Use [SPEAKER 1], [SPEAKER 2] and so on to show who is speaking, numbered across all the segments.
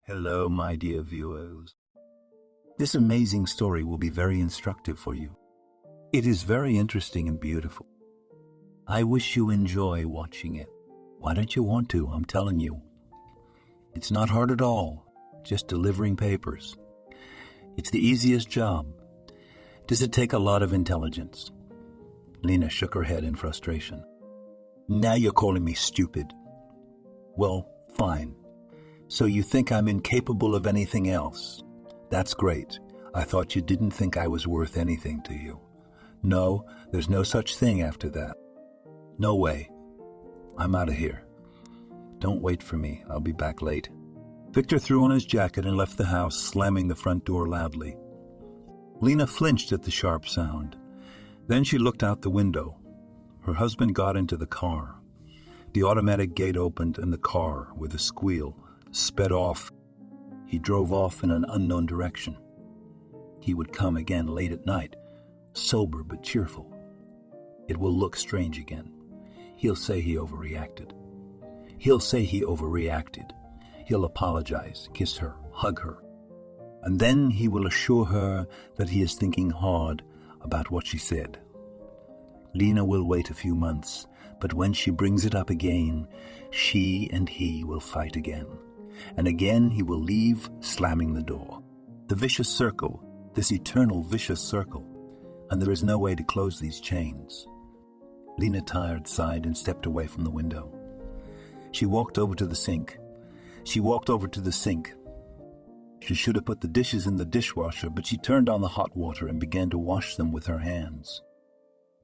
[SPEAKER 1] Hello, my dear viewers. This amazing story will be very instructive for you. It is very interesting and beautiful. I wish you enjoy watching it. Why don't you want to? I'm telling you. It's not hard at all, just delivering papers. It's the easiest job. Does it take a lot of intelligence? Lena shook her head in frustration. Now you're calling me stupid. Well, fine. So you think I'm incapable of anything else? That's great. I thought you didn't think I was worth anything to you. No, there's no such thing after that. No way. I'm out of here. Don't wait for me. I'll be back late. Victor threw on his jacket and left the house, slamming the front door loudly. Lena flinched at the sharp sound. Then she looked out the window. Her husband got into the car. The automatic gate opened and the car, with a squeal, sped off. He drove off in an unknown direction. He would come again late at night, sober but cheerful. It will look strange again. He'll say he overreacted. He'll apologize, kiss her, hug her. And then he will assure her that he is thinking hard about what she said. Lena will wait a few months, but when she brings it up again, she and he will fight again. And again he will leave, slamming the door. The vicious circle, this eternal vicious circle, and there is no way to close these chains. Lena sighed and stepped away from the window. She walked over to the sink. She should have put the dishes in the dishwasher, but she turned on the hot water and began to wash them with her hands.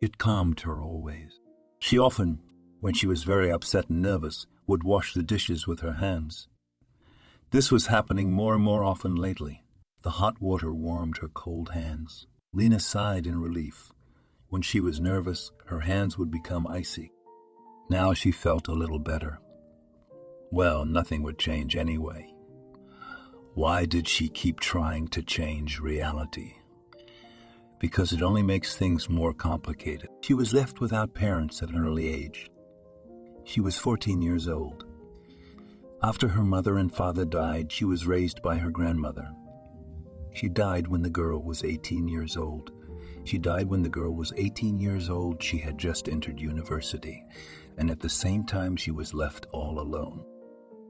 [SPEAKER 1] It calmed her always. She often, when she was very upset and nervous, would wash the dishes with her hands. This was happening more and more often lately. The hot water warmed her cold hands. Lena sighed in relief. When she was nervous, her hands would become icy. Now she felt a little better. Well, nothing would change anyway. Why did she keep trying to change reality? Because it only makes things more complicated. She was left without parents at an early age. She was 14 years old. After her mother and father died, she was raised by her grandmother. She died when the girl was 18 years old. She had just entered university, and at the same time she was left all alone.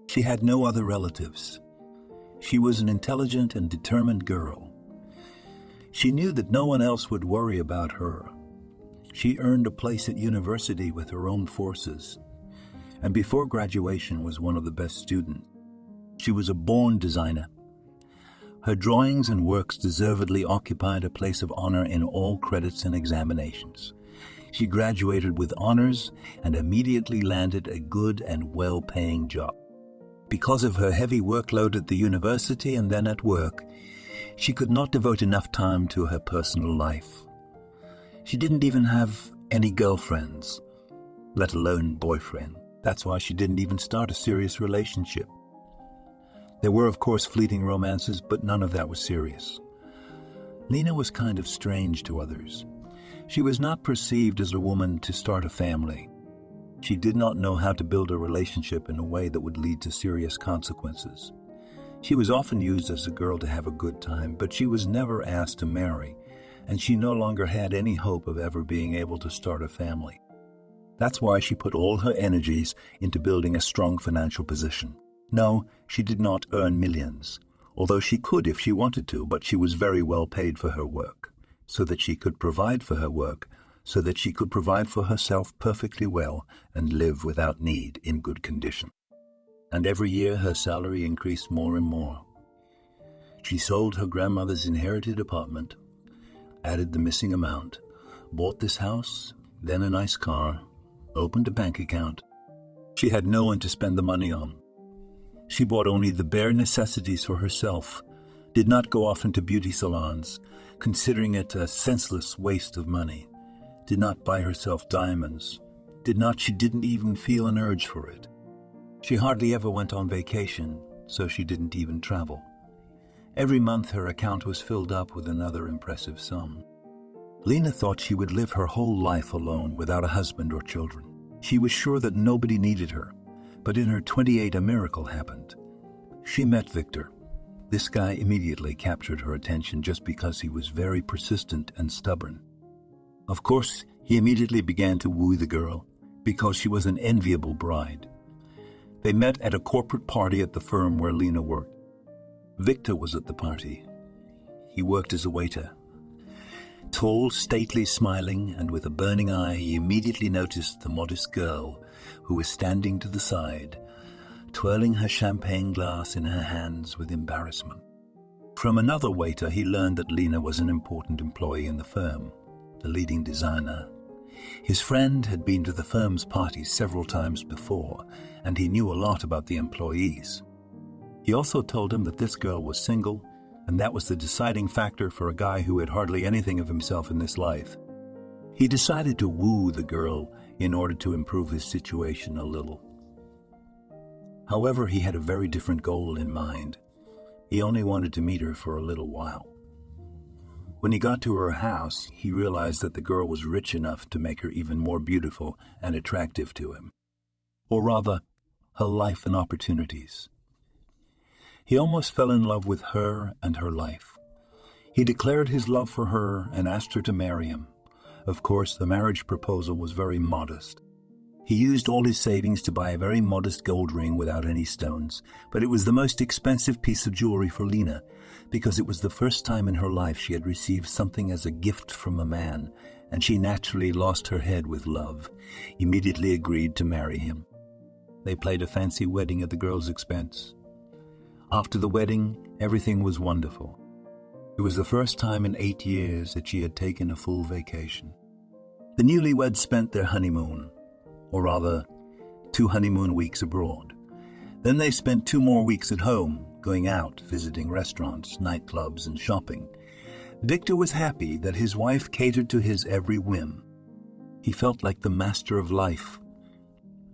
[SPEAKER 1] She had no other relatives. She was an intelligent and determined girl. She knew that no one else would worry about her. She earned a place at university with her own forces, and before graduation was one of the best students. She was a born designer. Her drawings and works deservedly occupied a place of honor in all credits and examinations. She graduated with honors and immediately landed a good and well-paying job. Because of her heavy workload at the university and then at work, she could not devote enough time to her personal life. She didn't even have any girlfriends, let alone boyfriend. That's why she didn't even start a serious relationship. There were, of course, fleeting romances, but none of that was serious. Lena was kind of strange to others. She was not perceived as a woman to start a family. She did not know how to build a relationship in a way that would lead to serious consequences. She was often used as a girl to have a good time, but she was never asked to marry, and she no longer had any hope of ever being able to start a family. That's why she put all her energies into building a strong financial position. No, she did not earn millions, although she could if she wanted to, but she was very well paid for her work, so that she could provide for herself perfectly well and live without need in good condition. And every year her salary increased more and more. She sold her grandmother's inherited apartment, added the missing amount, bought this house, then a nice car, opened a bank account. She had no one to spend the money on. She bought only the bare necessities for herself, did not go off into beauty salons, considering it a senseless waste of money, did not buy herself diamonds, she didn't even feel an urge for it. She hardly ever went on vacation, so she didn't even travel. Every month her account was filled up with another impressive sum. Lena thought she would live her whole life alone without a husband or children. She was sure that nobody needed her, but in her 28 a miracle happened. She met Victor. This guy immediately captured her attention just because he was very persistent and stubborn. Of course, he immediately began to woo the girl because she was an enviable bride. They met at a corporate party at the firm where Lena worked. Victor was at the party. He worked as a waiter. Tall, stately, smiling, and with a burning eye, he immediately noticed the modest girl who was standing to the side, twirling her champagne glass in her hands with embarrassment. From another waiter, he learned that Lena was an important employee in the firm, the leading designer. His friend had been to the firm's parties several times before, and he knew a lot about the employees. He also told him that this girl was single, and that was the deciding factor for a guy who had hardly anything of himself in this life. He decided to woo the girl in order to improve his situation a little. However, he had a very different goal in mind. He only wanted to meet her for a little while. When he got to her house, he realized that the girl was rich enough to make her even more beautiful and attractive to him. Or rather, her life and opportunities. He almost fell in love with her and her life. He declared his love for her and asked her to marry him. Of course, the marriage proposal was very modest. He used all his savings to buy a very modest gold ring without any stones, but it was the most expensive piece of jewelry for Lena, because it was the first time in her life she had received something as a gift from a man, and she naturally lost her head with love, immediately agreed to marry him. They played a fancy wedding at the girl's expense. After the wedding, everything was wonderful. It was the first time in 8 years that she had taken a full vacation. The newlyweds spent their honeymoon, or rather, 2 honeymoon weeks abroad. Then they spent 2 more weeks at home, going out, visiting restaurants, nightclubs, and shopping. Victor was happy that his wife catered to his every whim. He felt like the master of life.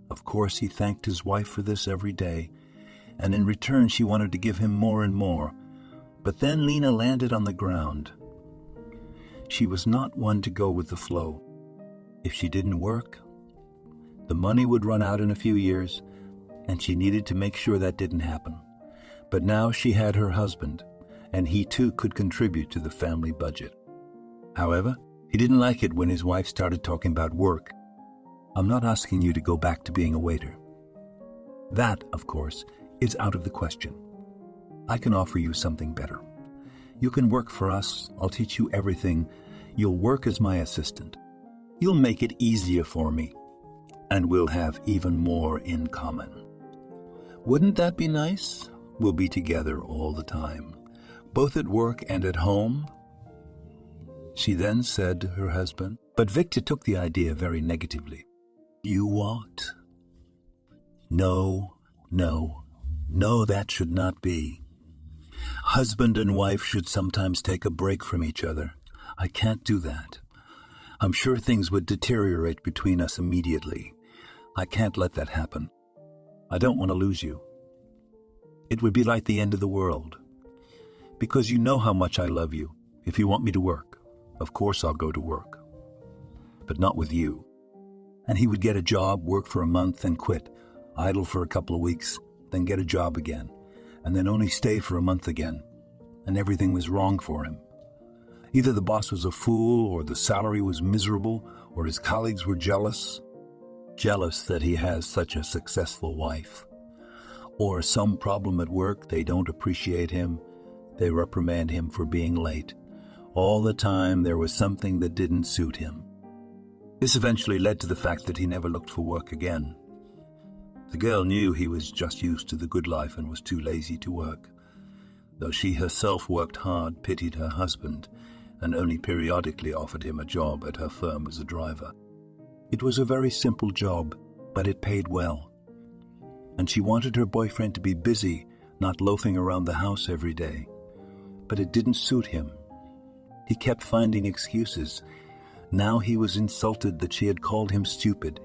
[SPEAKER 1] Of course, he thanked his wife for this every day, and in return she wanted to give him more and more. But then Lena landed on the ground. She was not one to go with the flow. If she didn't work, the money would run out in a few years, and she needed to make sure that didn't happen. But now she had her husband, and he too could contribute to the family budget. However, he didn't like it when his wife started talking about work. I'm not asking you to go back to being a waiter. That, of course, is out of the question. I can offer you something better. You can work for us. I'll teach you everything. You'll work as my assistant. You'll make it easier for me, and we'll have even more in common. Wouldn't that be nice? We'll be together all the time, both at work and at home. She then said to her husband, but Victor took the idea very negatively. You what? No, that should not be. Husband and wife should sometimes take a break from each other. I can't do that. I'm sure things would deteriorate between us immediately. I can't let that happen. I don't want to lose you. It would be like the end of the world. Because you know how much I love you. If you want me to work, of course I'll go to work. But not with you. And he would get a job, work for a month, and quit. Idle for a couple of weeks, then get a job again, and then only stay for a month again. And everything was wrong for him. Either the boss was a fool, or the salary was miserable, or his colleagues were jealous that he has such a successful wife. Or some problem at work, they don't appreciate him, they reprimand him for being late. All the time there was something that didn't suit him. This eventually led to the fact that he never looked for work again. The girl knew he was just used to the good life and was too lazy to work. Though she herself worked hard, pitied her husband, and only periodically offered him a job at her firm as a driver. It was a very simple job, but it paid well. And she wanted her boyfriend to be busy, not loafing around the house every day. But it didn't suit him. He kept finding excuses. Now he was insulted that she had called him stupid,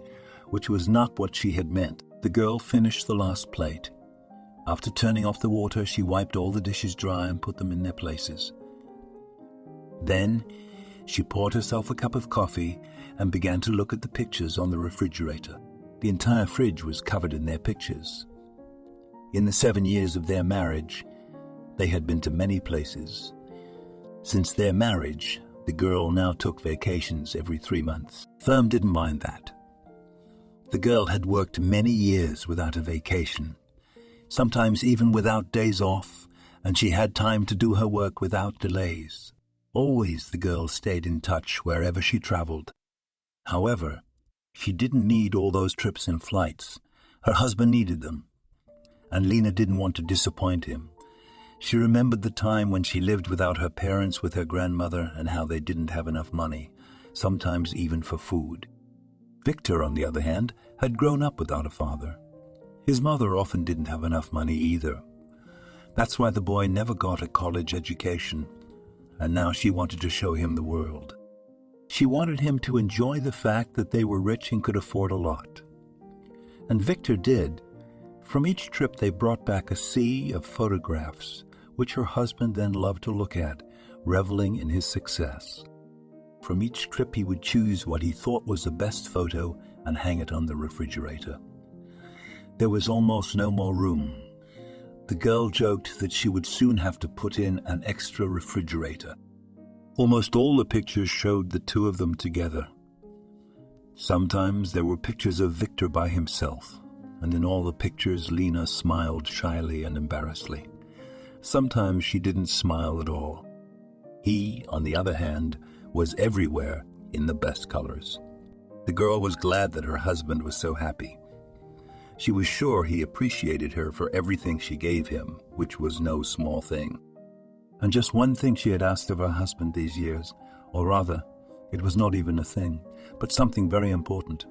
[SPEAKER 1] which was not what she had meant. The girl finished the last plate. After turning off the water, she wiped all the dishes dry and put them in their places. Then she poured herself a cup of coffee and began to look at the pictures on the refrigerator. The entire fridge was covered in their pictures. In the 7 years of their marriage, they had been to many places. Since their marriage, the girl now took vacations every 3 months. Firm didn't mind that. The girl had worked many years without a vacation, sometimes even without days off, and she had time to do her work without delays. Always the girl stayed in touch wherever she traveled. However, she didn't need all those trips and flights. Her husband needed them, and Lena didn't want to disappoint him. She remembered the time when she lived without her parents with her grandmother and how they didn't have enough money, sometimes even for food. Victor, on the other hand, had grown up without a father. His mother often didn't have enough money either. That's why the boy never got a college education, and now she wanted to show him the world. She wanted him to enjoy the fact that they were rich and could afford a lot. And Victor did. From each trip they brought back a sea of photographs, which her husband then loved to look at, reveling in his success. From each trip he would choose what he thought was the best photo and hang it on the refrigerator. There was almost no more room. The girl joked that she would soon have to put in an extra refrigerator. Almost all the pictures showed the two of them together. Sometimes there were pictures of Victor by himself, and in all the pictures Lena smiled shyly and embarrassedly. Sometimes she didn't smile at all. He, on the other hand, was everywhere in the best colors. The girl was glad that her husband was so happy. She was sure he appreciated her for everything she gave him, which was no small thing. And just one thing she had asked of her husband these years, or rather, it was not even a thing, but something very important.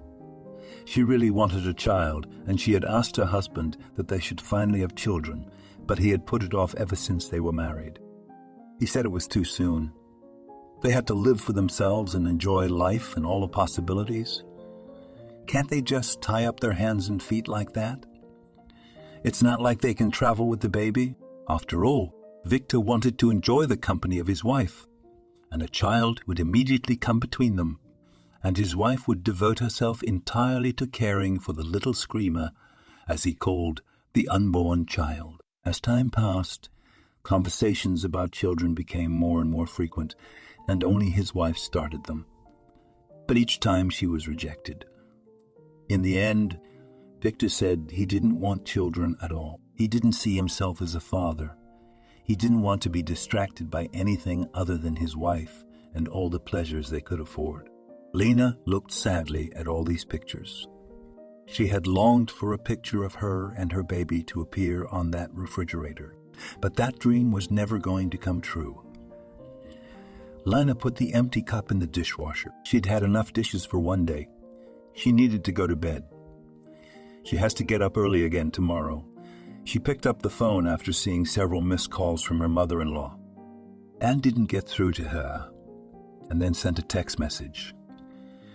[SPEAKER 1] She really wanted a child, and she had asked her husband that they should finally have children, but he had put it off ever since they were married. He said it was too soon. They had to live for themselves and enjoy life and all the possibilities. Can't they just tie up their hands and feet like that? It's not like they can travel with the baby. After all, Victor wanted to enjoy the company of his wife, and a child would immediately come between them, and his wife would devote herself entirely to caring for the little screamer, as he called the unborn child. As time passed, conversations about children became more and more frequent, and only his wife started them. But each time she was rejected. In the end, Victor said he didn't want children at all. He didn't see himself as a father. He didn't want to be distracted by anything other than his wife and all the pleasures they could afford. Lena looked sadly at all these pictures. She had longed for a picture of her and her baby to appear on that refrigerator, but that dream was never going to come true. Lena put the empty cup in the dishwasher. She'd had enough dishes for one day. She needed to go to bed. She has to get up early again tomorrow. She picked up the phone after seeing several missed calls from her mother-in-law. Anne didn't get through to her, and then sent a text message.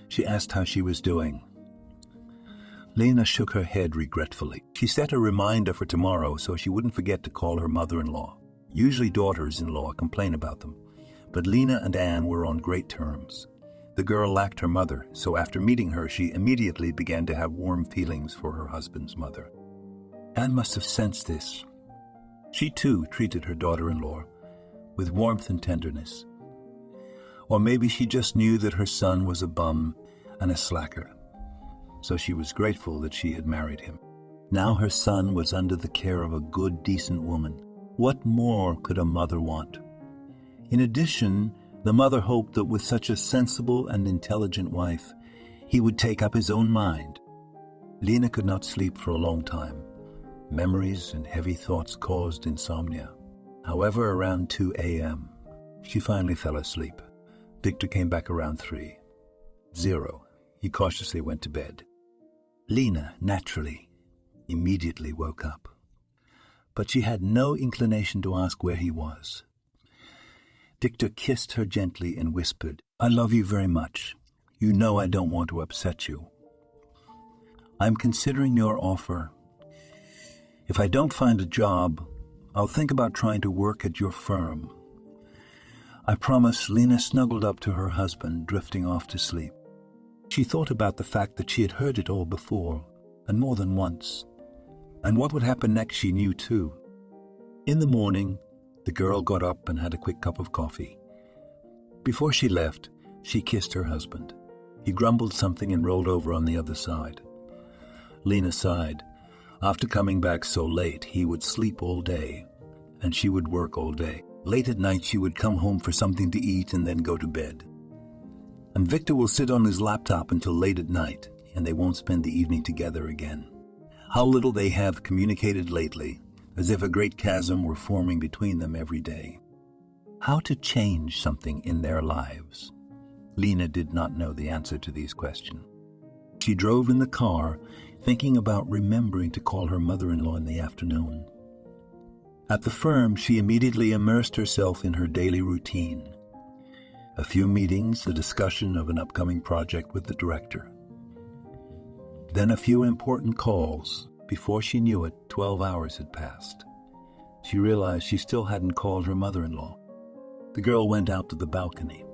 [SPEAKER 1] She asked how she was doing. Lena shook her head regretfully. She set a reminder for tomorrow so she wouldn't forget to call her mother-in-law. Usually daughters-in-law complain about them, but Lena and Anne were on great terms. The girl lacked her mother, so after meeting her, she immediately began to have warm feelings for her husband's mother. Anne must have sensed this. She, too, treated her daughter-in-law with warmth and tenderness. Or maybe she just knew that her son was a bum and a slacker, so she was grateful that she had married him. Now her son was under the care of a good, decent woman. What more could a mother want? In addition, the mother hoped that with such a sensible and intelligent wife, he would take up his own mind. Lena could not sleep for a long time. Memories and heavy thoughts caused insomnia. However, around 2 a.m., she finally fell asleep. Victor came back around 3. 0. He cautiously went to bed. Lena, naturally, immediately woke up. But she had no inclination to ask where he was. Victor kissed her gently and whispered, "I love you very much. You know I don't want to upset you. I'm considering your offer. If I don't find a job, I'll think about trying to work at your firm." I promise. Lena snuggled up to her husband, drifting off to sleep. She thought about the fact that she had heard it all before, and more than once. And what would happen next she knew too. In the morning, the girl got up and had a quick cup of coffee. Before she left, she kissed her husband. He grumbled something and rolled over on the other side. Lena sighed. After coming back so late, he would sleep all day, and she would work all day. Late at night, she would come home for something to eat and then go to bed. And Victor will sit on his laptop until late at night, and they won't spend the evening together again. How little they have communicated lately, as if a great chasm were forming between them every day. How to change something in their lives? Lena did not know the answer to these questions. She drove in the car, thinking about remembering to call her mother-in-law in the afternoon. At the firm, she immediately immersed herself in her daily routine. A few meetings, a discussion of an upcoming project with the director. Then a few important calls. Before she knew it, 12 hours had passed. She realized she still hadn't called her mother-in-law. The girl went out to the balcony.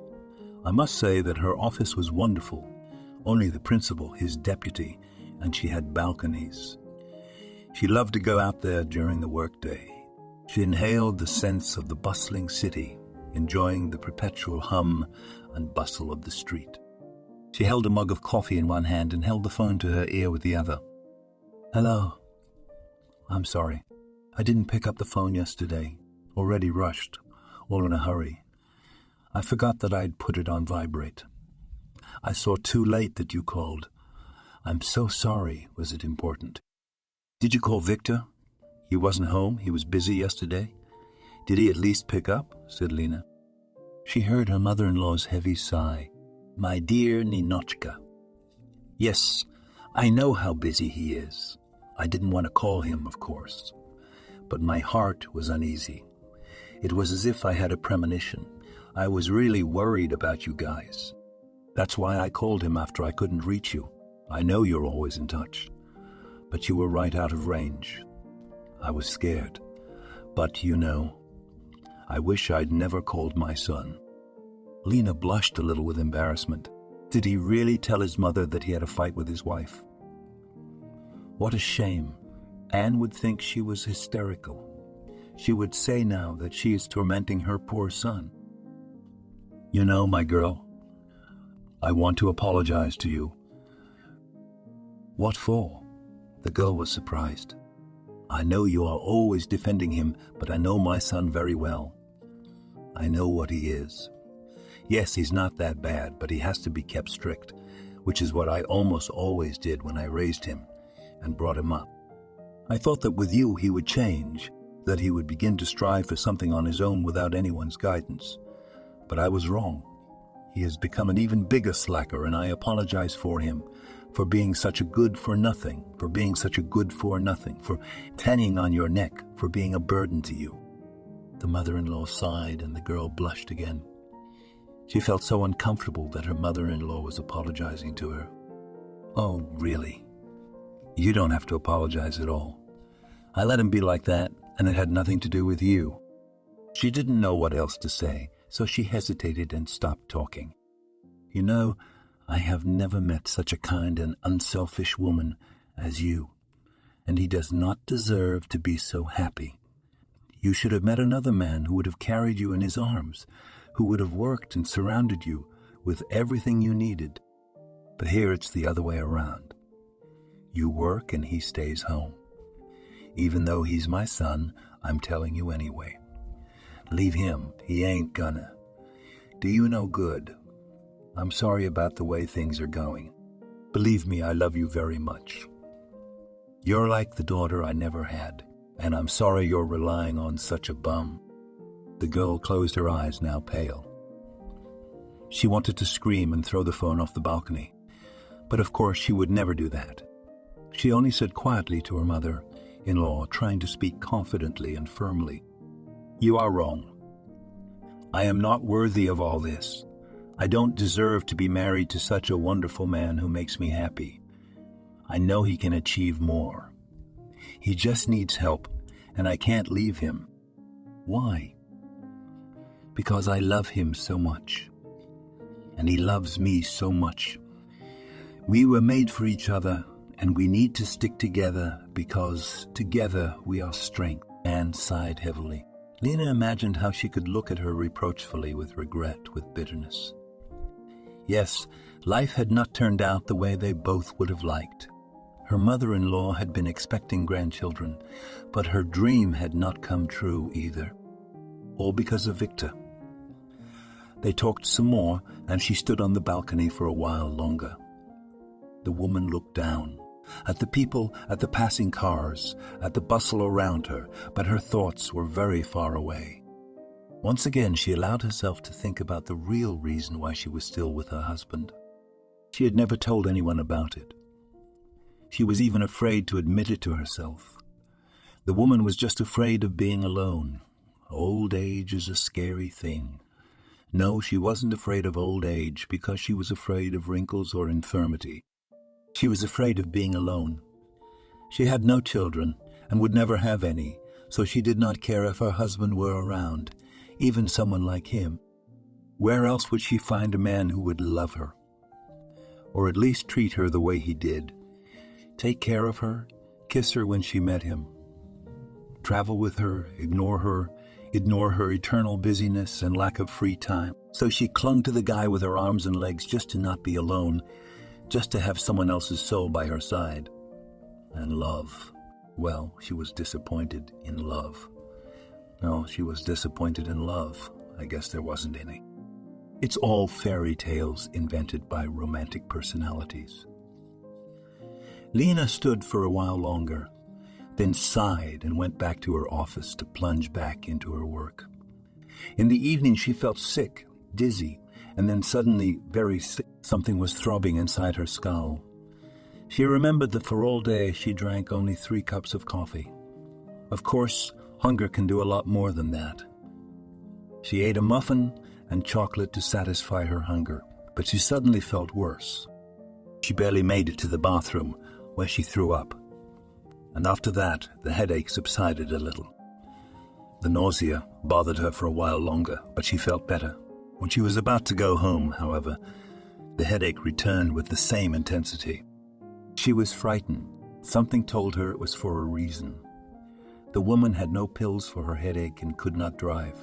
[SPEAKER 1] I must say that her office was wonderful. Only the principal, his deputy, and she had balconies. She loved to go out there during the workday. She inhaled the sense of the bustling city, enjoying the perpetual hum and bustle of the street. She held a mug of coffee in one hand and held the phone to her ear with the other. "Hello. I'm sorry. I didn't pick up the phone yesterday. Already rushed, all in a hurry. I forgot that I'd put it on vibrate. I saw too late that you called. I'm so sorry. Was it important?" "Did you call Victor? He wasn't home. He was busy yesterday. Did he at least pick up?" said Lena. She heard her mother-in-law's heavy sigh. "My dear Ninochka. Yes, I know how busy he is. I didn't want to call him, of course. But my heart was uneasy. It was as if I had a premonition. I was really worried about you guys. That's why I called him after I couldn't reach you. I know you're always in touch. But you were right out of range. I was scared. But, I wish I'd never called my son." Lena blushed a little with embarrassment. Did he really tell his mother that he had a fight with his wife? What a shame. Anne would think she was hysterical. She would say now that she is tormenting her poor son. My girl, I want to apologize to you." "What for?" The girl was surprised. "I know you are always defending him, but I know my son very well. I know what he is. Yes, he's not that bad, but he has to be kept strict, which is what I almost always did when I raised him and brought him up. I thought that with you he would change, that he would begin to strive for something on his own without anyone's guidance. But I was wrong. He has become an even bigger slacker, and I apologize for him, for being such a good for nothing, for tanning on your neck, for being a burden to you." The mother-in-law sighed, and the girl blushed again. She felt so uncomfortable that her mother-in-law was apologizing to her. "Oh, really? You don't have to apologize at all. I let him be like that, and it had nothing to do with you." She didn't know what else to say, so she hesitated and stopped talking. I have never met such a kind and unselfish woman as you, and he does not deserve to be so happy. You should have met another man who would have carried you in his arms, who would have worked and surrounded you with everything you needed. But here it's the other way around. You work and he stays home. Even though he's my son, I'm telling you anyway. Leave him. He ain't gonna do you no good. I'm sorry about the way things are going. Believe me, I love you very much. You're like the daughter I never had, and I'm sorry you're relying on such a bum." The girl closed her eyes, now pale. She wanted to scream and throw the phone off the balcony, but of course she would never do that. She only said quietly to her mother-in-law, trying to speak confidently and firmly, "You are wrong. I am not worthy of all this. I don't deserve to be married to such a wonderful man who makes me happy. I know he can achieve more. He just needs help, and I can't leave him. Why? Because I love him so much, and he loves me so much. We were made for each other, And we need to stick together because together we are strength. Anne sighed heavily. Lena imagined how she could look at her reproachfully with regret, with bitterness. Yes, life had not turned out the way they both would have liked. Her mother-in-law had been expecting grandchildren, but her dream had not come true either. All because of Victor. They talked some more, and she stood on the balcony for a while longer. The woman looked down, at the people, at the passing cars, at the bustle around her, but her thoughts were very far away. Once again, she allowed herself to think about the real reason why she was still with her husband. She had never told anyone about it. She was even afraid to admit it to herself. The woman was just afraid of being alone. Old age is a scary thing. No, she wasn't afraid of old age because she was afraid of wrinkles or infirmity. She was afraid of being alone. She had no children and would never have any, so she did not care if her husband were around, even someone like him. Where else would she find a man who would love her? Or at least treat her the way he did. Take care of her, kiss her when she met him. Travel with her, ignore her eternal busyness and lack of free time. So she clung to the guy with her arms and legs just to not be alone, just to have someone else's soul by her side. And love. Well, she was disappointed in love. No, she was disappointed in love. I guess there wasn't any. It's all fairy tales invented by romantic personalities. Lena stood for a while longer, then sighed and went back to her office to plunge back into her work. In the evening she felt sick, dizzy, and then suddenly very sick. Something was throbbing inside her skull. She remembered that for all day she drank only 3 cups of coffee. Of course, hunger can do a lot more than that. She ate a muffin and chocolate to satisfy her hunger, but she suddenly felt worse. She barely made it to the bathroom, where she threw up. And after that, the headache subsided a little. The nausea bothered her for a while longer, but she felt better. When she was about to go home, however, the headache returned with the same intensity. She was frightened. Something told her it was for a reason. The woman had no pills for her headache and could not drive.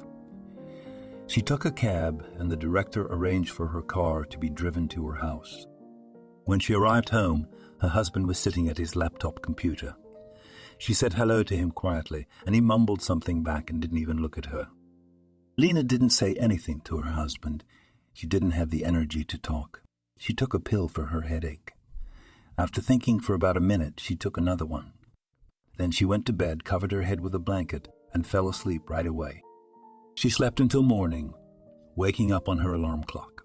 [SPEAKER 1] She took a cab, and the director arranged for her car to be driven to her house. When she arrived home, her husband was sitting at his laptop computer. She said hello to him quietly, and he mumbled something back and didn't even look at her. Lena didn't say anything to her husband. She didn't have the energy to talk. She took a pill for her headache. After thinking for about a minute, she took another one. Then she went to bed, covered her head with a blanket, and fell asleep right away. She slept until morning, waking up on her alarm clock.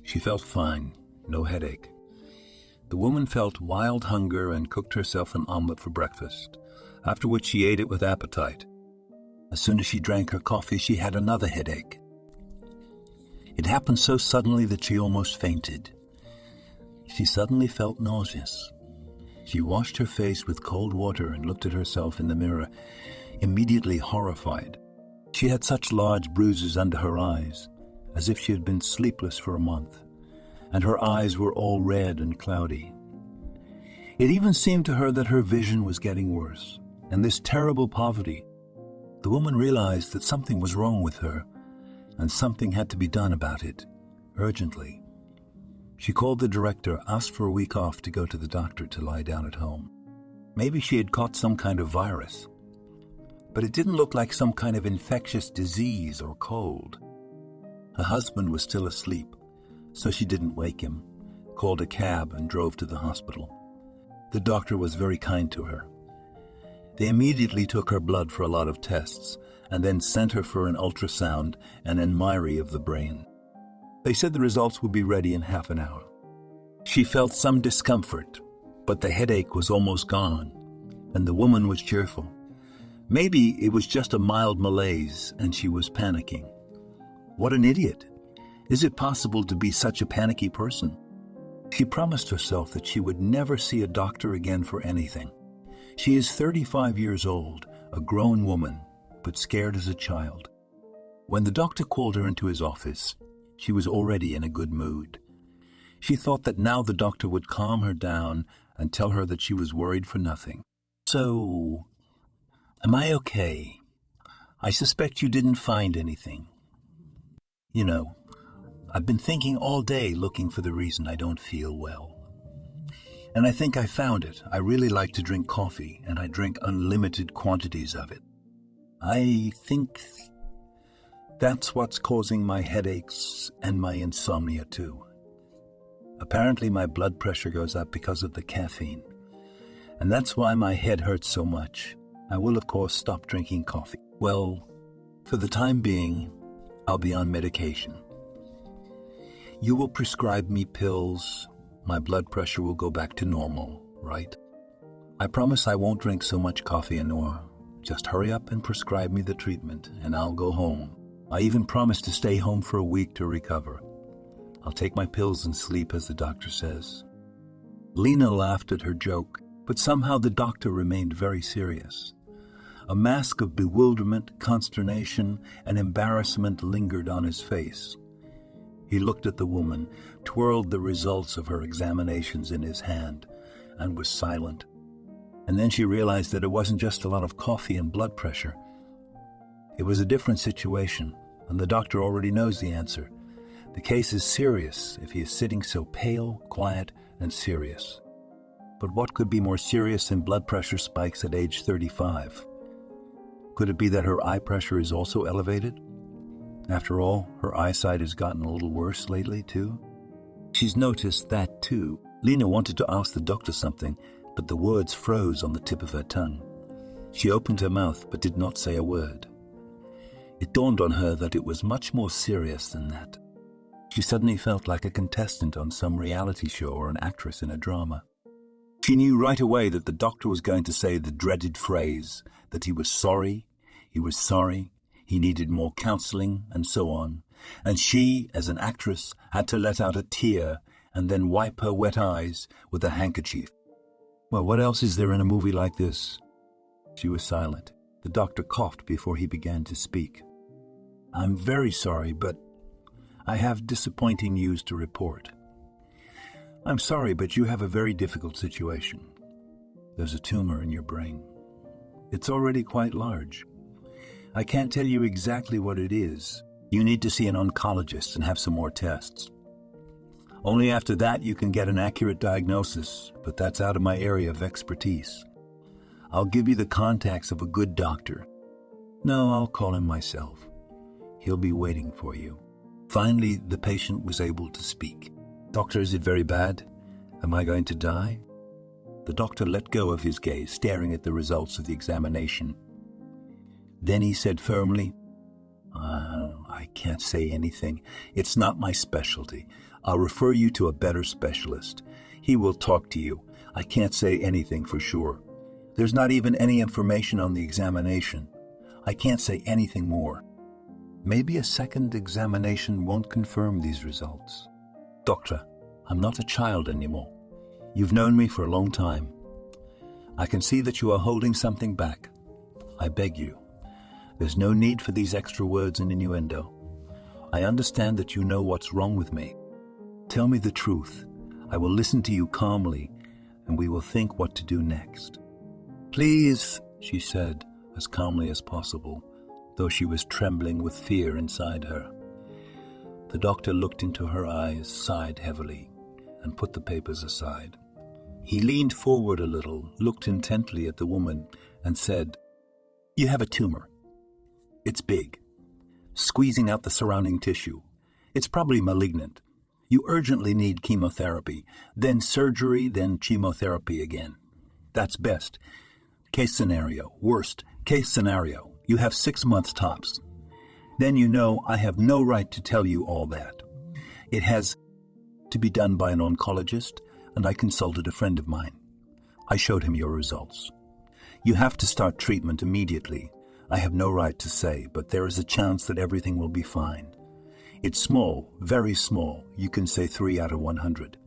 [SPEAKER 1] She felt fine, no headache. The woman felt wild hunger and cooked herself an omelet for breakfast, after which she ate it with appetite. As soon as she drank her coffee, she had another headache. It happened so suddenly that she almost fainted. She suddenly felt nauseous. She washed her face with cold water and looked at herself in the mirror, immediately horrified. She had such large bruises under her eyes, as if she had been sleepless for a month, and her eyes were all red and cloudy. It even seemed to her that her vision was getting worse, and this terrible poverty. The woman realized that something was wrong with her, and something had to be done about it, urgently. She called the director, asked for a week off to go to the doctor to lie down at home. Maybe she had caught some kind of virus, but it didn't look like some kind of infectious disease or cold. Her husband was still asleep, so she didn't wake him, called a cab and drove to the hospital. The doctor was very kind to her. They immediately took her blood for a lot of tests and then sent her for an ultrasound and MRI of the brain. They said the results would be ready in half an hour. She felt some discomfort, but the headache was almost gone, and the woman was cheerful. Maybe it was just a mild malaise and she was panicking. What an idiot! Is it possible to be such a panicky person? She promised herself that she would never see a doctor again for anything. She is 35 years old, a grown woman, but scared as a child. When the doctor called her into his office, she was already in a good mood. She thought that now the doctor would calm her down and tell her that she was worried for nothing. So, am I okay? I suspect you didn't find anything. You know, I've been thinking all day looking for the reason I don't feel well. And I think I found it. I really like to drink coffee, and I drink unlimited quantities of it. I think that's what's causing my headaches and my insomnia too. Apparently my blood pressure goes up because of the caffeine, and that's why my head hurts so much. I will, of course, stop drinking coffee. Well, for the time being, I'll be on medication. You will prescribe me pills. My blood pressure will go back to normal, right? I promise I won't drink so much coffee anymore. Just hurry up and prescribe me the treatment, and I'll go home. I even promise to stay home for a week to recover. I'll take my pills and sleep, as the doctor says. Lena laughed at her joke, but somehow the doctor remained very serious. A mask of bewilderment, consternation, and embarrassment lingered on his face. He looked at the woman, twirled the results of her examinations in his hand, and was silent. And then she realized that it wasn't just a lot of coffee and blood pressure. It was a different situation, and the doctor already knows the answer. The case is serious if he is sitting so pale, quiet, and serious. But what could be more serious than blood pressure spikes at age 35? Could it be that her eye pressure is also elevated? After all, her eyesight has gotten a little worse lately, too. She's noticed that, too. Lena wanted to ask the doctor something, but the words froze on the tip of her tongue. She opened her mouth, but did not say a word. It dawned on her that it was much more serious than that. She suddenly felt like a contestant on some reality show or an actress in a drama. She knew right away that the doctor was going to say the dreaded phrase, that he was sorry, he needed more counseling, and so on. And she, as an actress, had to let out a tear and then wipe her wet eyes with a handkerchief. Well, what else is there in a movie like this? She was silent. The doctor coughed before he began to speak. I'm very sorry, but I have disappointing news to report. I'm sorry, but you have a very difficult situation. There's a tumor in your brain. It's already quite large. I can't tell you exactly what it is. You need to see an oncologist and have some more tests. Only after that you can get an accurate diagnosis, but that's out of my area of expertise. I'll give you the contacts of a good doctor. No, I'll call him myself. He'll be waiting for you. Finally, the patient was able to speak. Doctor, is it very bad? Am I going to die? The doctor let go of his gaze, staring at the results of the examination. Then he said firmly, I can't say anything. It's not my specialty. I'll refer you to a better specialist. He will talk to you. I can't say anything for sure. There's not even any information on the examination. I can't say anything more. Maybe a second examination won't confirm these results. Doctor, I'm not a child anymore. You've known me for a long time. I can see that you are holding something back. I beg you. There's no need for these extra words and innuendo. I understand that you know what's wrong with me. Tell me the truth. I will listen to you calmly, and we will think what to do next. Please, she said, as calmly as possible, though she was trembling with fear inside her. The doctor looked into her eyes, sighed heavily, and put the papers aside. He leaned forward a little, looked intently at the woman, and said, You have a tumor. It's big, squeezing out the surrounding tissue. It's probably malignant. You urgently need chemotherapy, then surgery, then chemotherapy again. That's best. Case scenario, worst, case scenario. You have 6 months tops. Then you know I have no right to tell you all that. It has to be done by an oncologist, and I consulted a friend of mine. I showed him your results. You have to start treatment immediately. I have no right to say, but there is a chance that everything will be fine. It's small, very small. You can say 3 out of 100.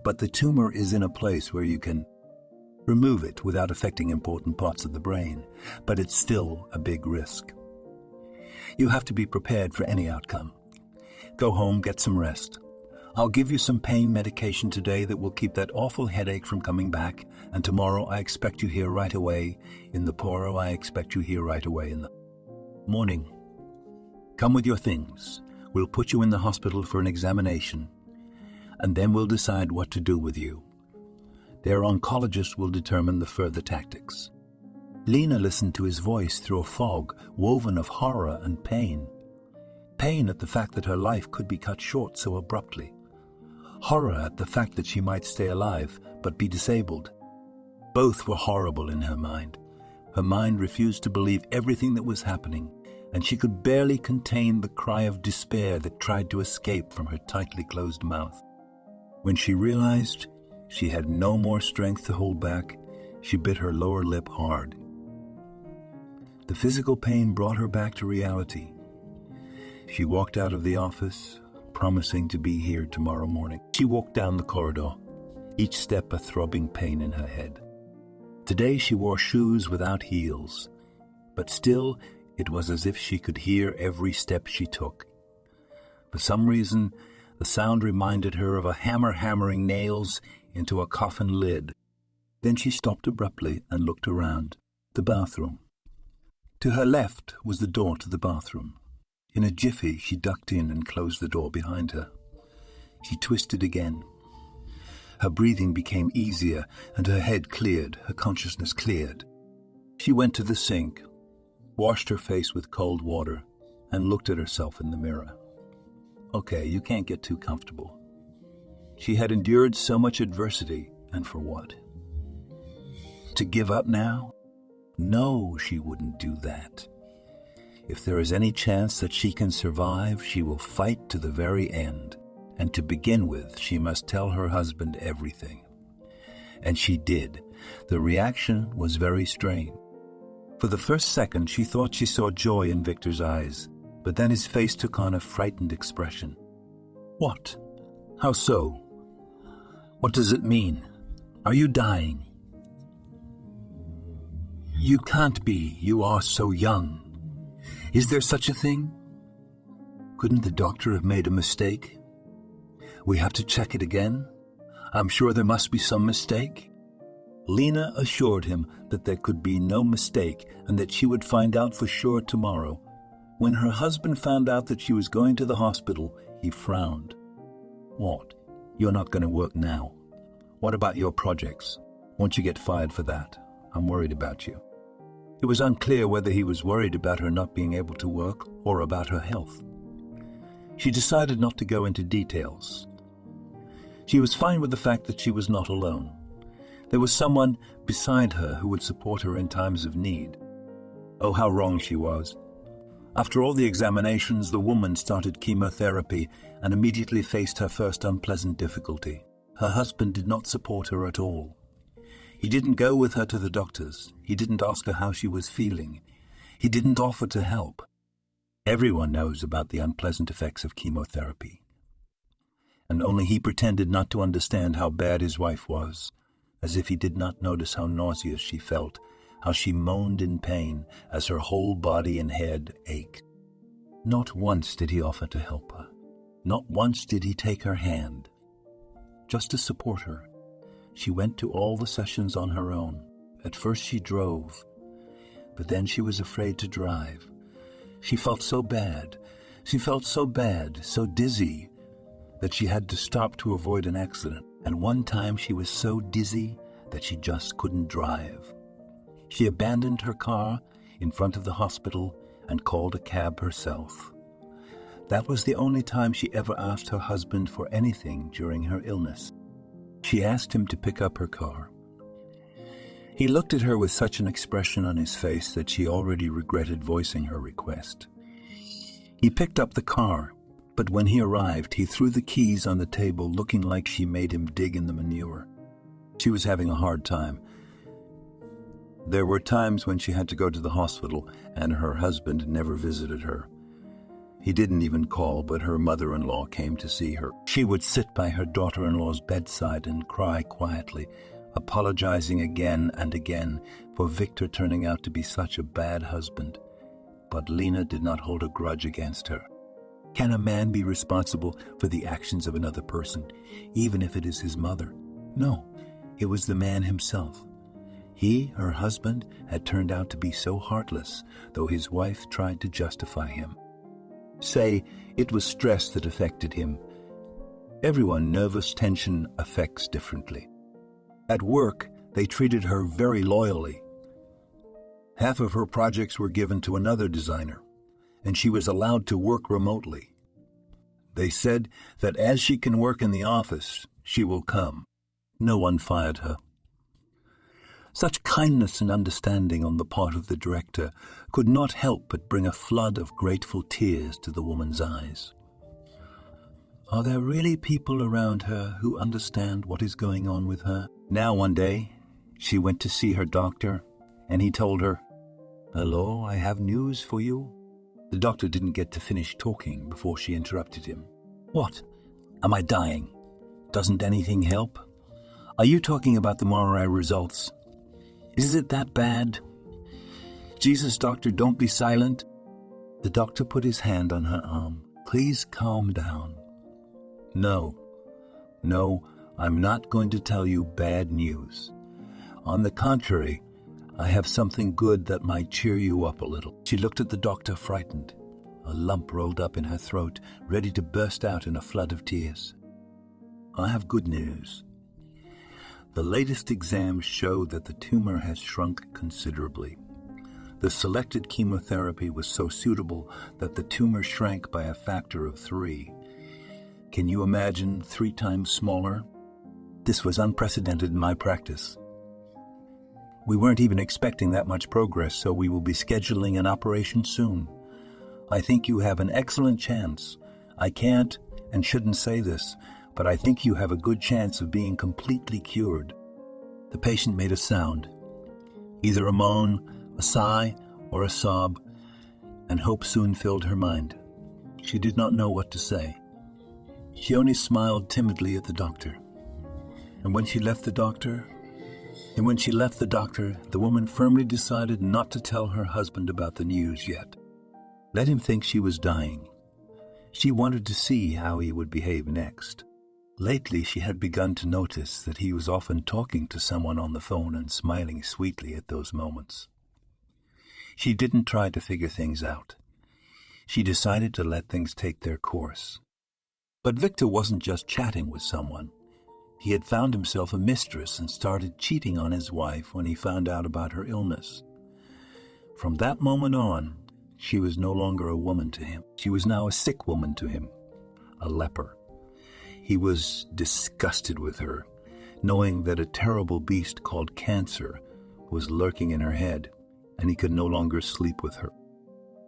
[SPEAKER 1] But the tumor is in a place where you can remove it without affecting important parts of the brain, but it's still a big risk. You have to be prepared for any outcome. Go home, get some rest. I'll give you some pain medication today that will keep that awful headache from coming back, and tomorrow I expect you here right away. I expect you here right away in the morning. Come with your things. We'll put you in the hospital for an examination, and then we'll decide what to do with you. Their oncologist will determine the further tactics. Lena listened to his voice through a fog woven of horror and pain. Pain at the fact that her life could be cut short so abruptly. Horror at the fact that she might stay alive but be disabled. Both were horrible in her mind. Her mind refused to believe everything that was happening, and she could barely contain the cry of despair that tried to escape from her tightly closed mouth. When she realized she had no more strength to hold back, she bit her lower lip hard. The physical pain brought her back to reality. She walked out of the office, promising to be here tomorrow morning. She walked down the corridor, each step a throbbing pain in her head. Today she wore shoes without heels, but still it was as if she could hear every step she took. For some reason, the sound reminded her of a hammer hammering nails into a coffin lid. Then she stopped abruptly and looked around. The bathroom. To her left was the door to the bathroom. In a jiffy, she ducked in and closed the door behind her. She twisted again. Her breathing became easier, and her head cleared, her consciousness cleared. She went to the sink, washed her face with cold water, and looked at herself in the mirror. Okay, you can't get too comfortable. She had endured so much adversity, and for what? To give up now? No, she wouldn't do that. If there is any chance that she can survive, she will fight to the very end. And to begin with, she must tell her husband everything. And she did. The reaction was very strange. For the first second, she thought she saw joy in Victor's eyes, but then his face took on a frightened expression. What? How so? What does it mean? Are you dying? You can't be. You are so young. Is there such a thing? Couldn't the doctor have made a mistake? We have to check it again? I'm sure there must be some mistake. Lena assured him that there could be no mistake and that she would find out for sure tomorrow. When her husband found out that she was going to the hospital, he frowned. What? You're not going to work now. What about your projects? Won't you get fired for that? I'm worried about you. It was unclear whether he was worried about her not being able to work or about her health. She decided not to go into details. She was fine with the fact that she was not alone. There was someone beside her who would support her in times of need. Oh, how wrong she was. After all the examinations, the woman started chemotherapy and immediately faced her first unpleasant difficulty. Her husband did not support her at all. He didn't go with her to the doctors. He didn't ask her how she was feeling. He didn't offer to help. Everyone knows about the unpleasant effects of chemotherapy. And only he pretended not to understand how bad his wife was, as if he did not notice how nauseous she felt, how she moaned in pain as her whole body and head ached. Not once did he offer to help her. Not once did he take her hand. Just to support her. She went to all the sessions on her own. At first she drove, but then she was afraid to drive. She felt so bad. She felt so bad, so dizzy, that she had to stop to avoid an accident. And one time she was so dizzy that she just couldn't drive. She abandoned her car in front of the hospital and called a cab herself. That was the only time she ever asked her husband for anything during her illness. She asked him to pick up her car. He looked at her with such an expression on his face that she already regretted voicing her request. He picked up the car, but when he arrived, he threw the keys on the table, looking like she made him dig in the manure. She was having a hard time. There were times when she had to go to the hospital, and her husband never visited her. He didn't even call, but her mother-in-law came to see her. She would sit by her daughter-in-law's bedside and cry quietly, apologizing again and again for Victor turning out to be such a bad husband. But Lena did not hold a grudge against her. Can a man be responsible for the actions of another person, even if it is his mother? No, it was the man himself. He, her husband, had turned out to be so heartless, though his wife tried to justify him. Say, it was stress that affected him. Everyone, nervous tension affects differently. At work, they treated her very loyally. Half of her projects were given to another designer, and she was allowed to work remotely. They said that as she can work in the office, she will come. No one fired her. Such kindness and understanding on the part of the director could not help but bring a flood of grateful tears to the woman's eyes. Are there really people around her who understand what is going on with her? Now one day, she went to see her doctor, and he told her, "Hello, I have news for you." The doctor didn't get to finish talking before she interrupted him. "What? Am I dying? Doesn't anything help? Are you talking about the MRI results? Is it that bad? Jesus, doctor, don't be silent." The doctor put his hand on her arm. "Please calm down. No, I'm not going to tell you bad news. On the contrary, I have something good that might cheer you up a little." She looked at the doctor, frightened. A lump rolled up in her throat, ready to burst out in a flood of tears. "I have good news. The latest exams show that the tumor has shrunk considerably. The selected chemotherapy was so suitable that the tumor shrank by a factor of 3. Can you imagine 3 times smaller? This was unprecedented in my practice. We weren't even expecting that much progress, so we will be scheduling an operation soon. I think you have an excellent chance. I can't and shouldn't say this, but I think you have a good chance of being completely cured." The patient made a sound, either a moan, a sigh, or a sob, and hope soon filled her mind. She did not know what to say. She only smiled timidly at the doctor. And when she left the doctor, the woman firmly decided not to tell her husband about the news yet. Let him think she was dying. She wanted to see how he would behave next. Lately, she had begun to notice that he was often talking to someone on the phone and smiling sweetly at those moments. She didn't try to figure things out. She decided to let things take their course. But Victor wasn't just chatting with someone. He had found himself a mistress and started cheating on his wife when he found out about her illness. From that moment on, she was no longer a woman to him. She was now a sick woman to him, a leper. He was disgusted with her, knowing that a terrible beast called cancer was lurking in her head, and he could no longer sleep with her.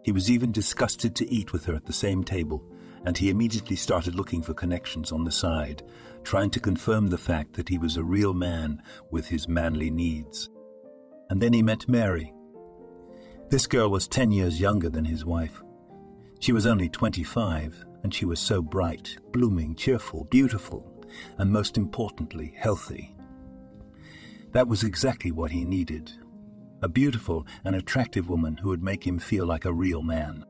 [SPEAKER 1] He was even disgusted to eat with her at the same table, and he immediately started looking for connections on the side, trying to confirm the fact that he was a real man with his manly needs. And then he met Mary. This girl was 10 years younger than his wife. She was only 25, and she was so bright, blooming, cheerful, beautiful, and most importantly, healthy. That was exactly what he needed. A beautiful and attractive woman who would make him feel like a real man.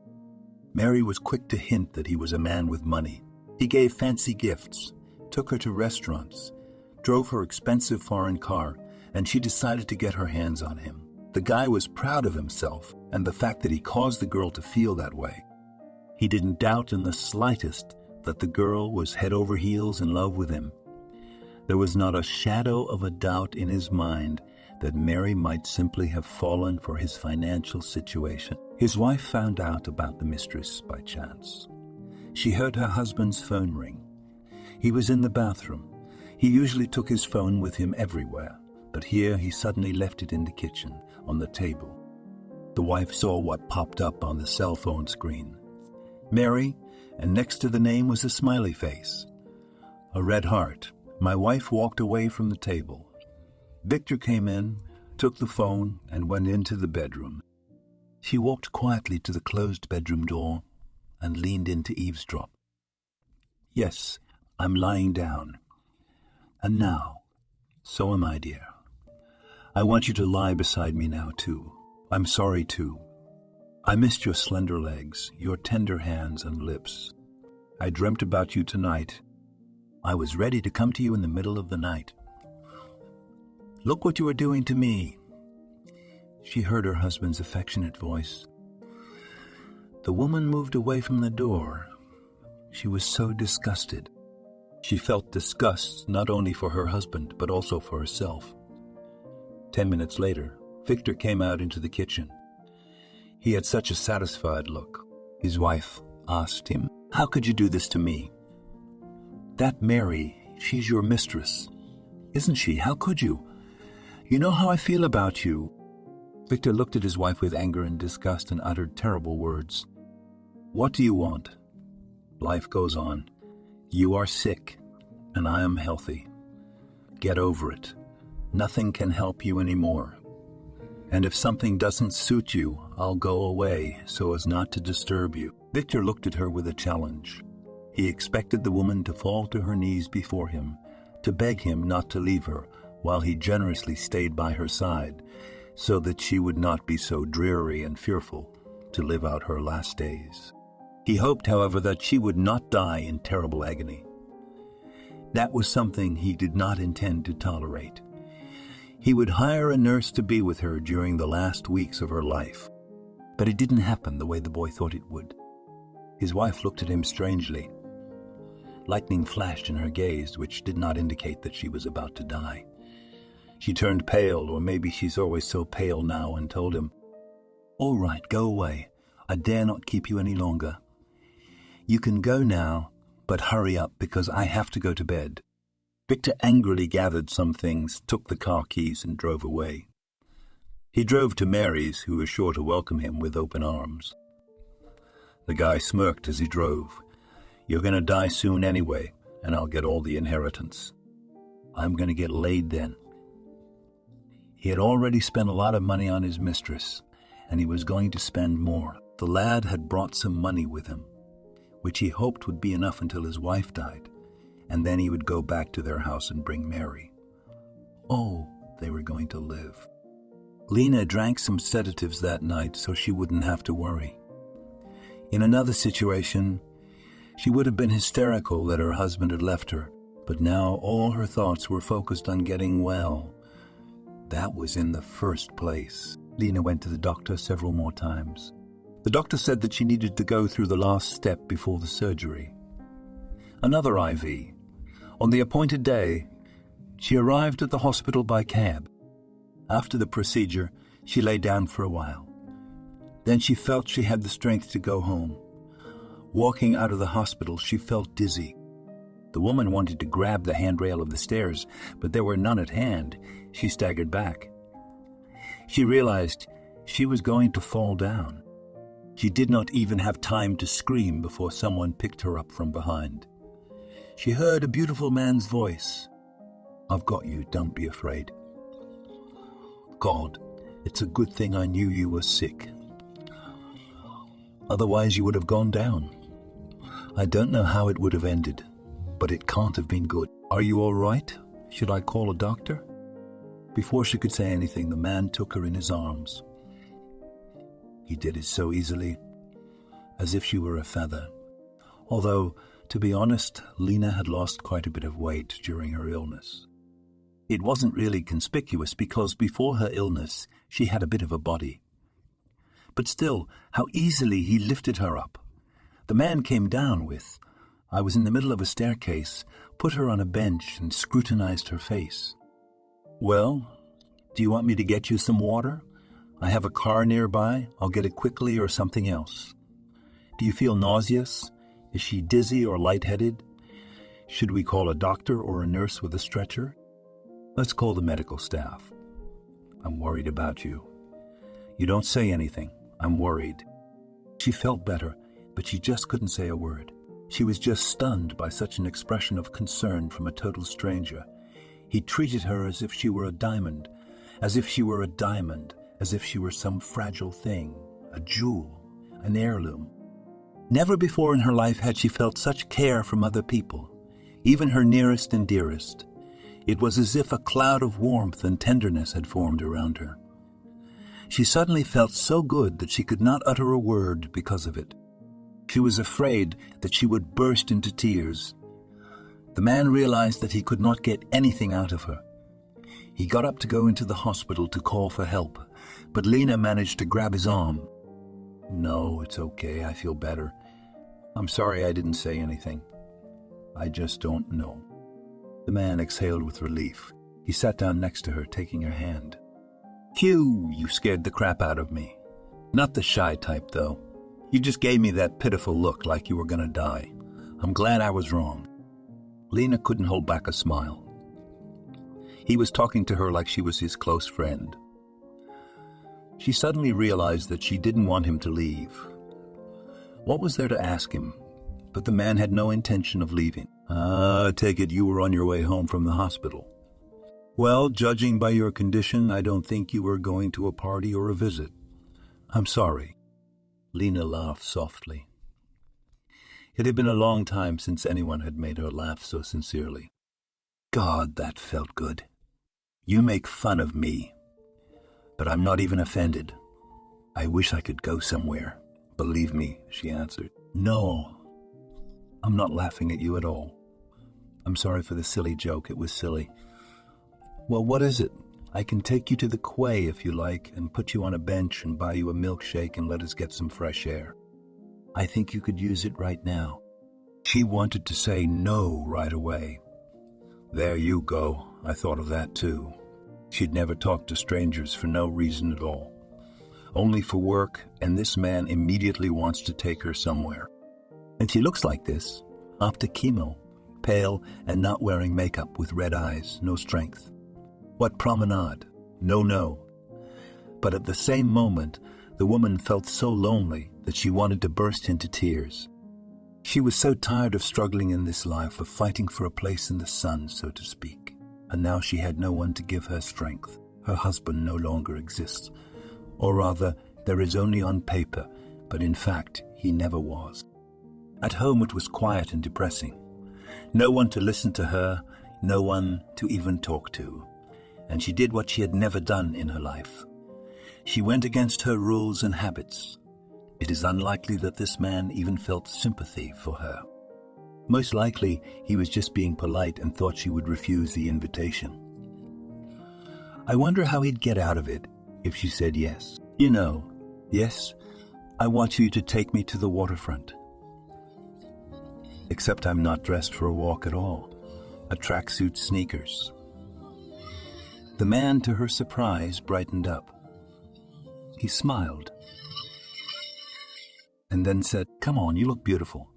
[SPEAKER 1] Mary was quick to hint that he was a man with money. He gave fancy gifts, took her to restaurants, drove her expensive foreign car, and she decided to get her hands on him. The guy was proud of himself and the fact that he caused the girl to feel that way. He didn't doubt in the slightest that the girl was head over heels in love with him. There was not a shadow of a doubt in his mind that Mary might simply have fallen for his financial situation. His wife found out about the mistress by chance. She heard her husband's phone ring. He was in the bathroom. He usually took his phone with him everywhere, but here he suddenly left it in the kitchen, on the table. The wife saw what popped up on the cell phone screen. Mary, and next to the name was a smiley face. A red heart. My wife walked away from the table. Victor came in, took the phone, and went into the bedroom. She walked quietly to the closed bedroom door and leaned in to eavesdrop. "Yes, I'm lying down. And now, so am I, dear. I want you to lie beside me now, too. I'm sorry, too. I missed your slender legs, your tender hands and lips. I dreamt about you tonight. I was ready to come to you in the middle of the night. Look what you are doing to me." She heard her husband's affectionate voice. The woman moved away from the door. She was so disgusted. She felt disgust not only for her husband, but also for herself. 10 minutes later, Victor came out into the kitchen. He had such a satisfied look. His wife asked him, "How could you do this to me? That Mary, she's your mistress, isn't she? How could you? You know how I feel about you." Victor looked at his wife with anger and disgust and uttered terrible words. "What do you want? Life goes on. You are sick, and I am healthy. Get over it. Nothing can help you anymore. And if something doesn't suit you, I'll go away so as not to disturb you." Victor looked at her with a challenge. He expected the woman to fall to her knees before him, to beg him not to leave her, while he generously stayed by her side, so that she would not be so dreary and fearful to live out her last days. He hoped, however, that she would not die in terrible agony. That was something he did not intend to tolerate. He would hire a nurse to be with her during the last weeks of her life. But it didn't happen the way the boy thought it would. His wife looked at him strangely. Lightning flashed in her gaze, which did not indicate that she was about to die. She turned pale, or maybe she's always so pale now, and told him, "All right, go away. I dare not keep you any longer. You can go now, but hurry up because I have to go to bed." Victor angrily gathered some things, took the car keys, and drove away. He drove to Mary's, who was sure to welcome him with open arms. The guy smirked as he drove. "You're going to die soon anyway, and I'll get all the inheritance. I'm going to get laid then." He had already spent a lot of money on his mistress, and he was going to spend more. The lad had brought some money with him, which he hoped would be enough until his wife died, and then he would go back to their house and bring Mary. Oh, they were going to live. Lena drank some sedatives that night so she wouldn't have to worry. In another situation, she would have been hysterical that her husband had left her, but now all her thoughts were focused on getting well. That was in the first place. Lena went to the doctor several more times. The doctor said that she needed to go through the last step before the surgery. Another IV. On the appointed day, she arrived at the hospital by cab. After the procedure, she lay down for a while. Then she felt she had the strength to go home. Walking out of the hospital, she felt dizzy. The woman wanted to grab the handrail of the stairs, but there were none at hand. She staggered back. She realized she was going to fall down. She did not even have time to scream before someone picked her up from behind. She heard a beautiful man's voice. "I've got you, don't be afraid." "God, it's a good thing I knew you were sick. Otherwise you would have gone down. I don't know how it would have ended, but it can't have been good. Are you all right? Should I call a doctor?" Before she could say anything, the man took her in his arms. He did it so easily, as if she were a feather. Although, to be honest, Lena had lost quite a bit of weight during her illness. It wasn't really conspicuous because before her illness, she had a bit of a body. But still, how easily he lifted her up. The man came down with, I was in the middle of a staircase, put her on a bench and scrutinized her face. "Well, do you want me to get you some water? I have a car nearby. I'll get it quickly or something else. Do you feel nauseous? Is she dizzy or lightheaded? Should we call a doctor or a nurse with a stretcher? Let's call the medical staff. I'm worried about you. You don't say anything. I'm worried." She felt better, but she just couldn't say a word. She was just stunned by such an expression of concern from a total stranger. He treated her as if she were a diamond, as if she were some fragile thing, a jewel, an heirloom. Never before in her life had she felt such care from other people, even her nearest and dearest. It was as if a cloud of warmth and tenderness had formed around her. She suddenly felt so good that she could not utter a word because of it. She was afraid that she would burst into tears. The man realized that he could not get anything out of her. He got up to go into the hospital to call for help, but Lena managed to grab his arm. "No, it's okay. I feel better. I'm sorry I didn't say anything. I just don't know." The man exhaled with relief. He sat down next to her, taking her hand. "Phew, you scared the crap out of me. Not the shy type, though. You just gave me that pitiful look like you were gonna die. I'm glad I was wrong." Lena couldn't hold back a smile. He was talking to her like she was his close friend. She suddenly realized that she didn't want him to leave. What was there to ask him? But the man had no intention of leaving. "I take it you were on your way home from the hospital." "Well, judging by your condition, I don't think you were going to a party or a visit. I'm sorry." Lena laughed softly. It had been a long time since anyone had made her laugh so sincerely. God, that felt good. "You make fun of me, but I'm not even offended. I wish I could go somewhere. Believe me," she answered. "No, I'm not laughing at you at all. I'm sorry for the silly joke. It was silly." "Well, what is it? I can take you to the quay if you like and put you on a bench and buy you a milkshake and let us get some fresh air. I think you could use it right now." She wanted to say no right away. There you go. I thought of that too. She'd never talked to strangers for no reason at all. Only for work, and this man immediately wants to take her somewhere. And she looks like this, after chemo, pale and not wearing makeup with red eyes, no strength. What promenade? No. But at the same moment, the woman felt so lonely that she wanted to burst into tears. She was so tired of struggling in this life, of fighting for a place in the sun, so to speak. And now she had no one to give her strength. Her husband no longer exists. Or rather, there is only on paper, but in fact, he never was. At home it was quiet and depressing. No one to listen to her, no one to even talk to. And she did what she had never done in her life. She went against her rules and habits. It is unlikely that this man even felt sympathy for her. Most likely, he was just being polite and thought she would refuse the invitation. I wonder how he'd get out of it if she said yes. "You know, yes, I want you to take me to the waterfront. Except I'm not dressed for a walk at all. A tracksuit, sneakers." The man, to her surprise, brightened up. He smiled and then said, "Come on, you look beautiful.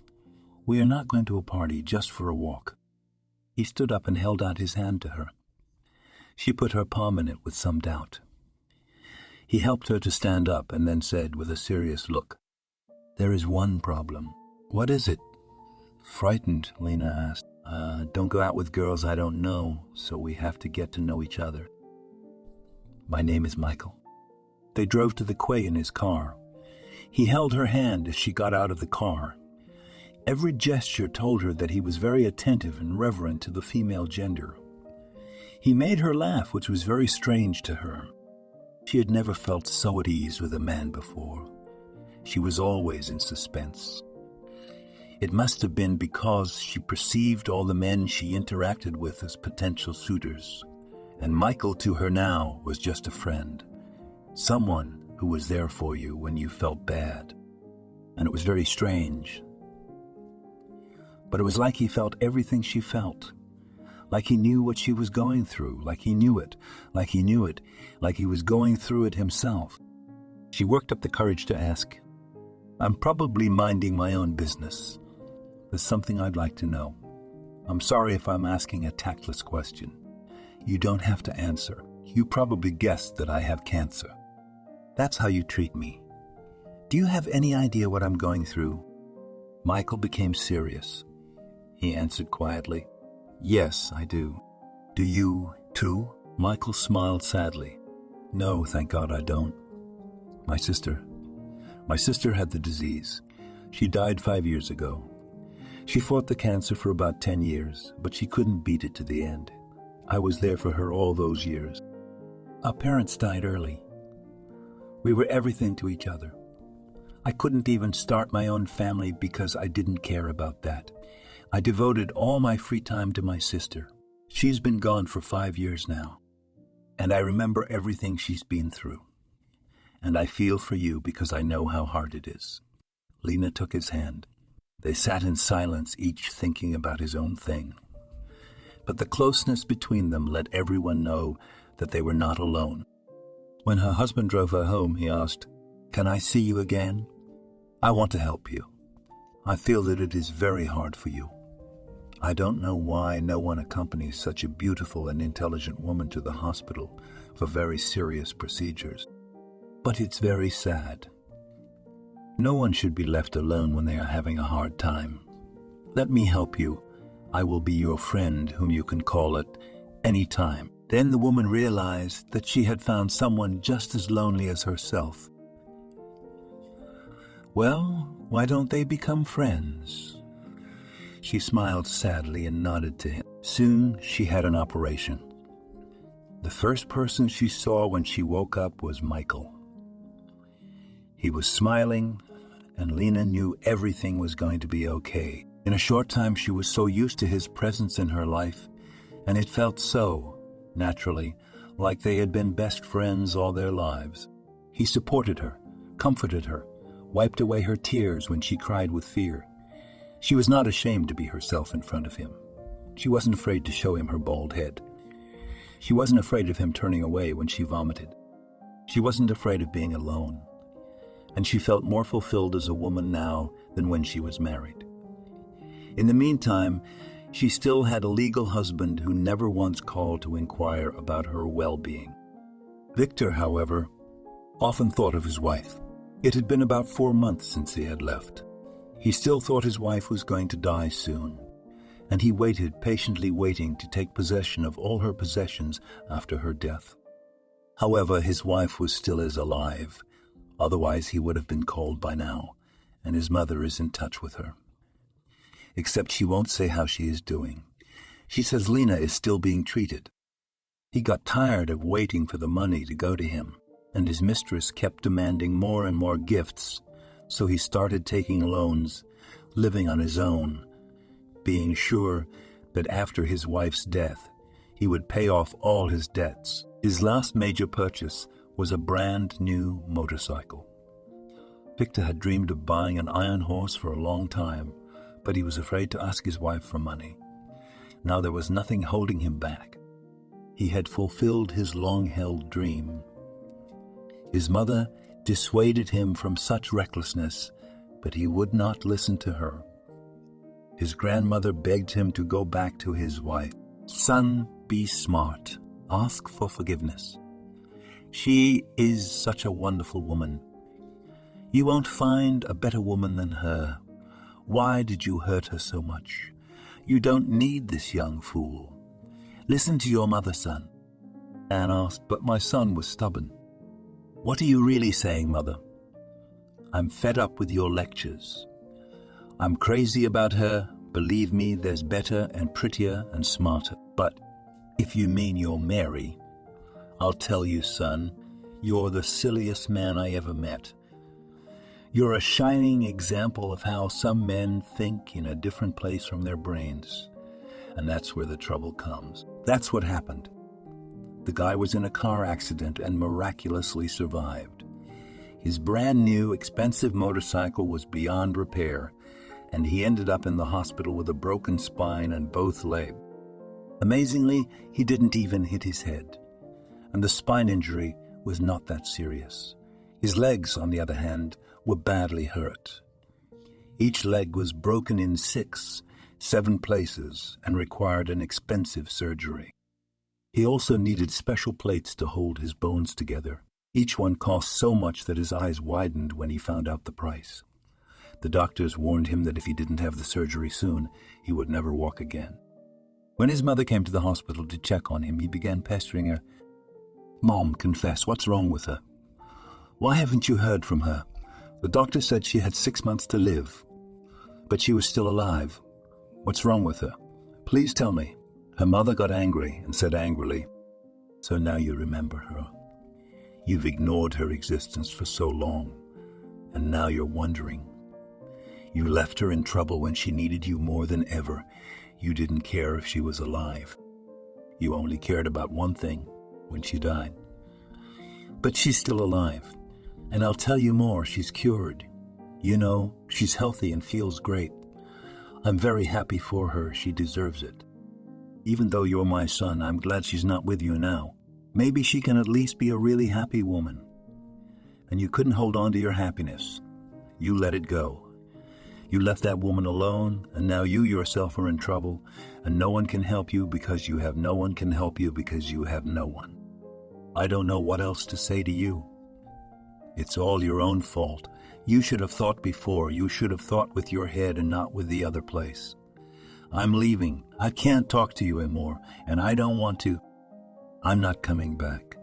[SPEAKER 1] We are not going to a party, just for a walk." He stood up and held out his hand to her. She put her palm in it with some doubt. He helped her to stand up and then said with a serious look, "There is one problem." "What is it?" Frightened, Lena asked. Don't go out with girls I don't know, so we have to get to know each other." "My name is Michael." They drove to the quay in his car. He held her hand as she got out of the car. Every gesture told her that he was very attentive and reverent to the female gender. He made her laugh, which was very strange to her. She had never felt so at ease with a man before. She was always in suspense. It must have been because she perceived all the men she interacted with as potential suitors, and Michael to her now was just a friend, someone who was there for you when you felt bad. And it was very strange. But it was like he felt everything she felt, like he knew what she was going through, like he knew it, like he was going through it himself. She worked up the courage to ask, "I'm probably minding my own business. There's something I'd like to know. I'm sorry if I'm asking a tactless question. You don't have to answer. You probably guessed that I have cancer. That's how you treat me. Do you have any idea what I'm going through?" Michael became serious. He answered quietly, "Yes, I do." "Do you, too?" Michael smiled sadly. "No, thank God I don't. My sister had the disease. She died 5 years ago. She fought the cancer for about 10 years, but she couldn't beat it to the end. I was there for her all those years. Our parents died early. We were everything to each other. I couldn't even start my own family because I didn't care about that. I devoted all my free time to my sister. She's been gone for 5 years now, and I remember everything she's been through. And I feel for you because I know how hard it is." Lena took his hand. They sat in silence, each thinking about his own thing. But the closeness between them let everyone know that they were not alone. When her husband drove her home, he asked, "Can I see you again? I want to help you. I feel that it is very hard for you. I don't know why no one accompanies such a beautiful and intelligent woman to the hospital for very serious procedures. But it's very sad. No one should be left alone when they are having a hard time. Let me help you. I will be your friend whom you can call at any time." Then the woman realized that she had found someone just as lonely as herself. "Well, why don't they become friends?" She smiled sadly and nodded to him. Soon she had an operation. The first person she saw when she woke up was Michael. He was smiling, and Lena knew everything was going to be okay. In a short time, she was so used to his presence in her life, and it felt so, naturally, like they had been best friends all their lives. He supported her, comforted her, wiped away her tears when she cried with fear. She was not ashamed to be herself in front of him. She wasn't afraid to show him her bald head. She wasn't afraid of him turning away when she vomited. She wasn't afraid of being alone. And she felt more fulfilled as a woman now than when she was married. In the meantime, she still had a legal husband who never once called to inquire about her well-being. Victor, however, often thought of his wife. It had been about 4 months since he had left. He still thought his wife was going to die soon, and he waited, patiently waiting to take possession of all her possessions after her death. However, his wife was still as alive. Otherwise, he would have been called by now, and his mother is in touch with her. Except she won't say how she is doing. She says Lena is still being treated. He got tired of waiting for the money to go to him, and his mistress kept demanding more and more gifts, so he started taking loans, living on his own, being sure that after his wife's death, he would pay off all his debts. His last major purchase was a brand new motorcycle. Victor had dreamed of buying an iron horse for a long time, but he was afraid to ask his wife for money. Now there was nothing holding him back. He had fulfilled his long-held dream. His mother dissuaded him from such recklessness, but he would not listen to her. His grandmother begged him to go back to his wife. "Son, be smart. Ask for forgiveness. She is such a wonderful woman. You won't find a better woman than her. Why did you hurt her so much? You don't need this young fool. Listen to your mother, son." Anne asked, but my son was stubborn. "What are you really saying, Mother?" "I'm fed up with your lectures. I'm crazy about her. Believe me, there's better and prettier and smarter. But if you mean you're Mary, I'll tell you, son, you're the silliest man I ever met. You're a shining example of how some men think in a different place from their brains. And that's where the trouble comes." That's what happened. The guy was in a car accident and miraculously survived. His brand new, expensive motorcycle was beyond repair, and he ended up in the hospital with a broken spine and both legs. Amazingly, he didn't even hit his head, and the spine injury was not that serious. His legs, on the other hand, were badly hurt. Each leg was broken in 7 places and required an expensive surgery. He also needed special plates to hold his bones together. Each one cost so much that his eyes widened when he found out the price. The doctors warned him that if he didn't have the surgery soon, he would never walk again. When his mother came to the hospital to check on him, he began pestering her. "Mom, confess, what's wrong with her? Why haven't you heard from her? The doctor said she had 6 months to live, but she was still alive. What's wrong with her? Please tell me." Her mother got angry and said angrily, "So now you remember her. You've ignored her existence for so long. and now you're wondering. You left her in trouble when she needed you more than ever. You didn't care if she was alive. You only cared about one thing, when she died. But she's still alive, and I'll tell you more, she's cured. You know, she's healthy and feels great. I'm very happy for her, she deserves it. Even though you're my son, I'm glad she's not with you now. Maybe she can at least be a really happy woman. And you couldn't hold on to your happiness. You let it go. You left that woman alone, and now you yourself are in trouble, and no one can help you because you have no one can help you because you have no one. I don't know what else to say to you. It's all your own fault. You should have thought before. You should have thought with your head and not with the other place. I'm leaving. I can't talk to you anymore, and I don't want to. I'm not coming back.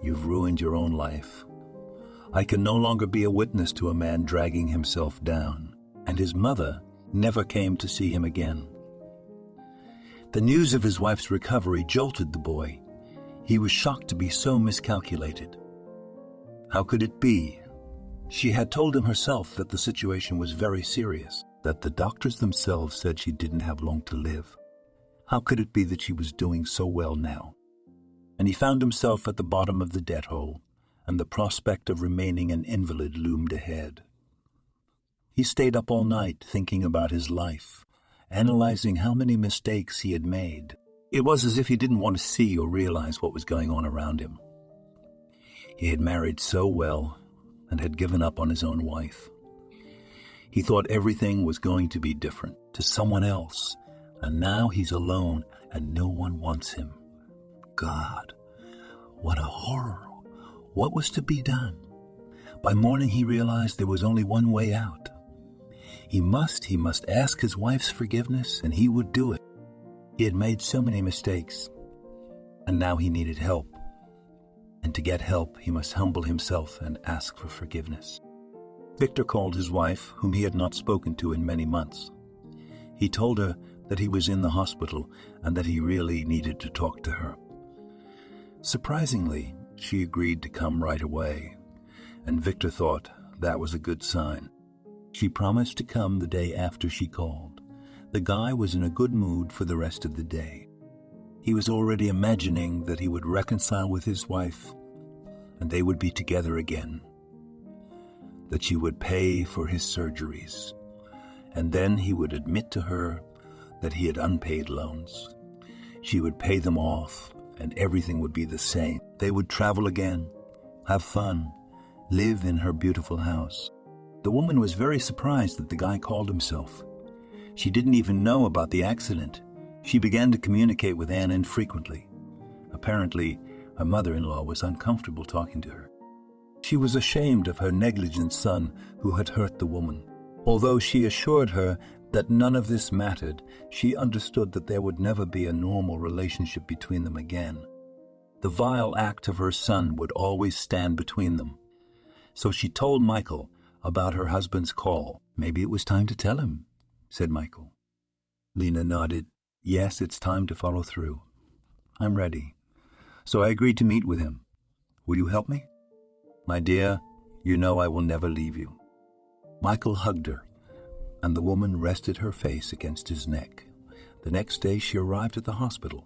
[SPEAKER 1] You've ruined your own life. I can no longer be a witness to a man dragging himself down, and his mother never came to see him again. The news of his wife's recovery jolted the boy. He was shocked to be so miscalculated. How could it be? She had told him herself that the situation was very serious, that the doctors themselves said she didn't have long to live. How could it be that she was doing so well now? And he found himself at the bottom of the debt hole, and the prospect of remaining an invalid loomed ahead. He stayed up all night thinking about his life, analyzing how many mistakes he had made. It was as if he didn't want to see or realize what was going on around him. He had married so well and had given up on his own wife. He thought everything was going to be different, to someone else, and now he's alone and no one wants him. God, what a horror! What was to be done? By morning he realized there was only one way out. He must ask his wife's forgiveness, and he would do it. He had made so many mistakes, and now he needed help. And to get help, he must humble himself and ask for forgiveness. Victor called his wife, whom he had not spoken to in many months. He told her that he was in the hospital and that he really needed to talk to her. Surprisingly, she agreed to come right away, and Victor thought that was a good sign. She promised to come the day after she called. The guy was in a good mood for the rest of the day. He was already imagining that he would reconcile with his wife, and they would be together again. That she would pay for his surgeries, and then he would admit to her that he had unpaid loans. She would pay them off, and everything would be the same. They would travel again, have fun, live in her beautiful house. The woman was very surprised that the guy called himself. She didn't even know about the accident. She began to communicate with Anne infrequently. Apparently, her mother-in-law was uncomfortable talking to her. She was ashamed of her negligent son who had hurt the woman. Although she assured her that none of this mattered, she understood that there would never be a normal relationship between them again. The vile act of her son would always stand between them. So she told Michael about her husband's call. Maybe it was time to tell him, said Michael. Lena nodded. Yes, it's time to follow through. I'm ready. So I agreed to meet with him. Will you help me? My dear, you know I will never leave you. Michael hugged her, and the woman rested her face against his neck. The next day she arrived at the hospital.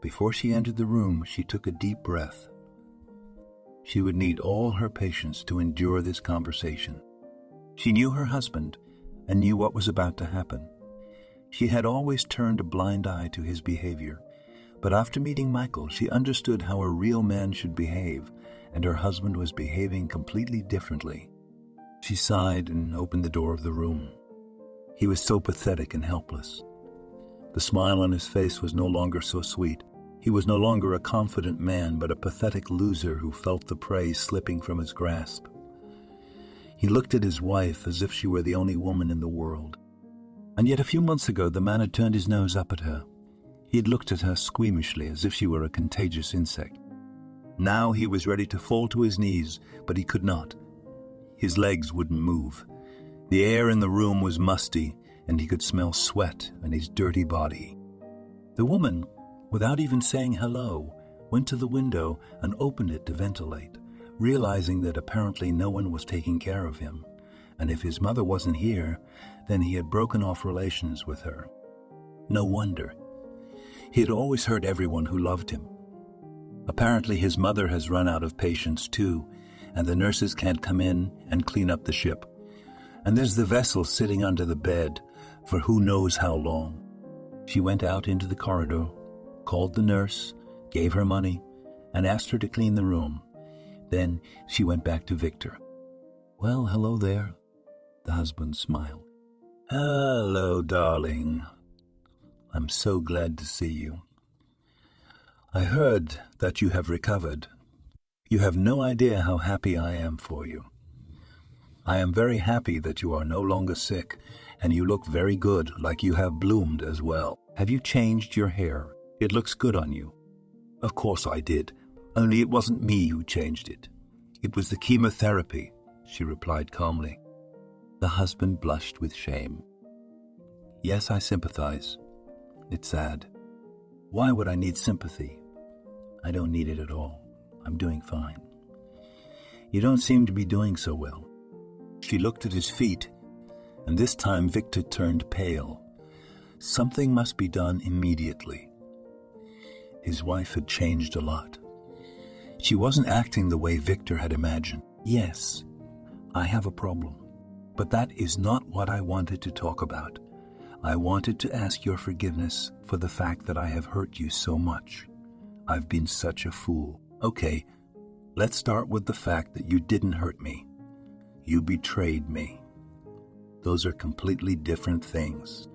[SPEAKER 1] Before she entered the room, she took a deep breath. She would need all her patience to endure this conversation. She knew her husband and knew what was about to happen. She had always turned a blind eye to his behavior, but after meeting Michael, she understood how a real man should behave, and her husband was behaving completely differently. She sighed and opened the door of the room. He was so pathetic and helpless. The smile on his face was no longer so sweet. He was no longer a confident man, but a pathetic loser who felt the prey slipping from his grasp. He looked at his wife as if she were the only woman in the world. And yet a few months ago the man had turned his nose up at her. He had looked at her squeamishly as if she were a contagious insect. Now he was ready to fall to his knees, but he could not. His legs wouldn't move. The air in the room was musty, and he could smell sweat and his dirty body. The woman, without even saying hello, went to the window and opened it to ventilate. realizing that apparently no one was taking care of him, and if his mother wasn't here, then he had broken off relations with her. No wonder. He had always hurt everyone who loved him. Apparently his mother has run out of patience too, and the nurses can't come in and clean up the ship. And there's the vessel sitting under the bed for who knows how long. She went out into the corridor, called the nurse, gave her money, and asked her to clean the room. Then she went back to Victor. "Well, hello there." The husband smiled. "Hello, darling. I'm so glad to see you. I heard that you have recovered. You have no idea how happy I am for you. I am very happy that you are no longer sick, and you look very good, like you have bloomed as well. Have you changed your hair? It looks good on you." "Of course I did, only it wasn't me who changed it. It was the chemotherapy," she replied calmly. The husband blushed with shame. "Yes, I sympathize. It's sad. Why would I need sympathy? I don't need it at all. I'm doing fine." "You don't seem to be doing so well." She looked at his feet, and this time Victor turned pale. Something must be done immediately. His wife had changed a lot. She wasn't acting the way Victor had imagined. "Yes, I have a problem, but that is not what I wanted to talk about. I wanted to ask your forgiveness for the fact that I have hurt you so much. I've been such a fool." "Okay, let's start with the fact that you didn't hurt me. You betrayed me. Those are completely different things.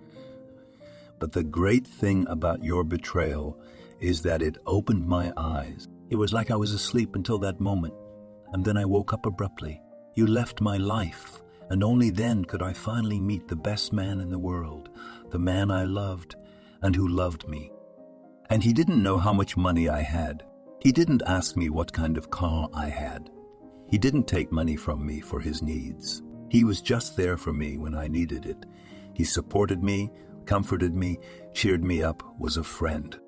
[SPEAKER 1] But the great thing about your betrayal is that it opened my eyes. It was like I was asleep until that moment, and then I woke up abruptly. You left my life, and only then could I finally meet the best man in the world, the man I loved and who loved me. And he didn't know how much money I had. He didn't ask me what kind of car I had. He didn't take money from me for his needs. He was just there for me when I needed it. He supported me, comforted me, cheered me up, was a friend.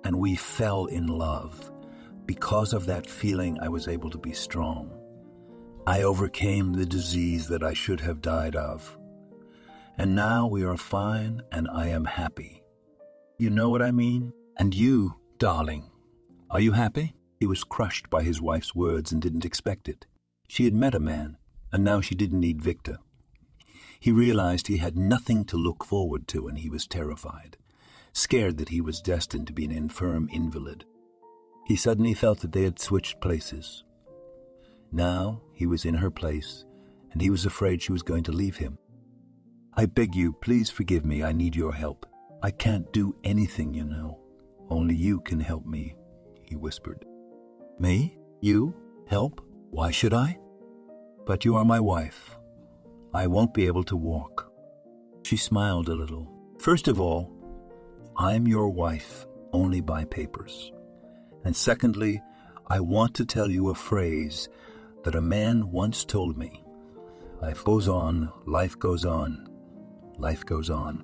[SPEAKER 1] And we fell in love. Because of that feeling, I was able to be strong. I overcame the disease that I should have died of. And now we are fine, and I am happy. You know what I mean? And you, darling, are you happy?" He was crushed by his wife's words and didn't expect it. She had met a man, and now she didn't need Victor. He realized he had nothing to look forward to, and he was terrified, scared that he was destined to be an infirm invalid. He suddenly felt that they had switched places. Now he was in her place, and he was afraid she was going to leave him. "I beg you, please forgive me. I need your help. I can't do anything, you know. Only you can help me," he whispered. "Me? You? Help? Why should I?" "But you are my wife. I won't be able to walk." She smiled a little. "First of all, I'm your wife only by papers. And secondly, I want to tell you a phrase that a man once told me. Life goes on, life goes on, life goes on."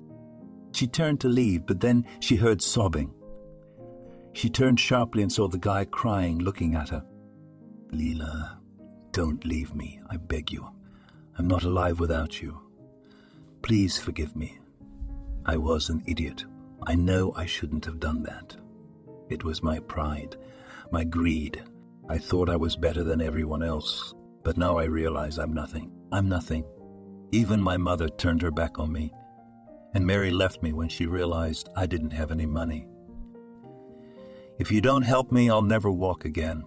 [SPEAKER 1] She turned to leave, but then she heard sobbing. She turned sharply and saw the guy crying, looking at her. "Leela, don't leave me, I beg you. I'm not alive without you. Please forgive me. I was an idiot. I know I shouldn't have done that. It was my pride, my greed. I thought I was better than everyone else, but now I realize I'm nothing. I'm nothing. Even my mother turned her back on me, and Mary left me when she realized I didn't have any money. If you don't help me, I'll never walk again.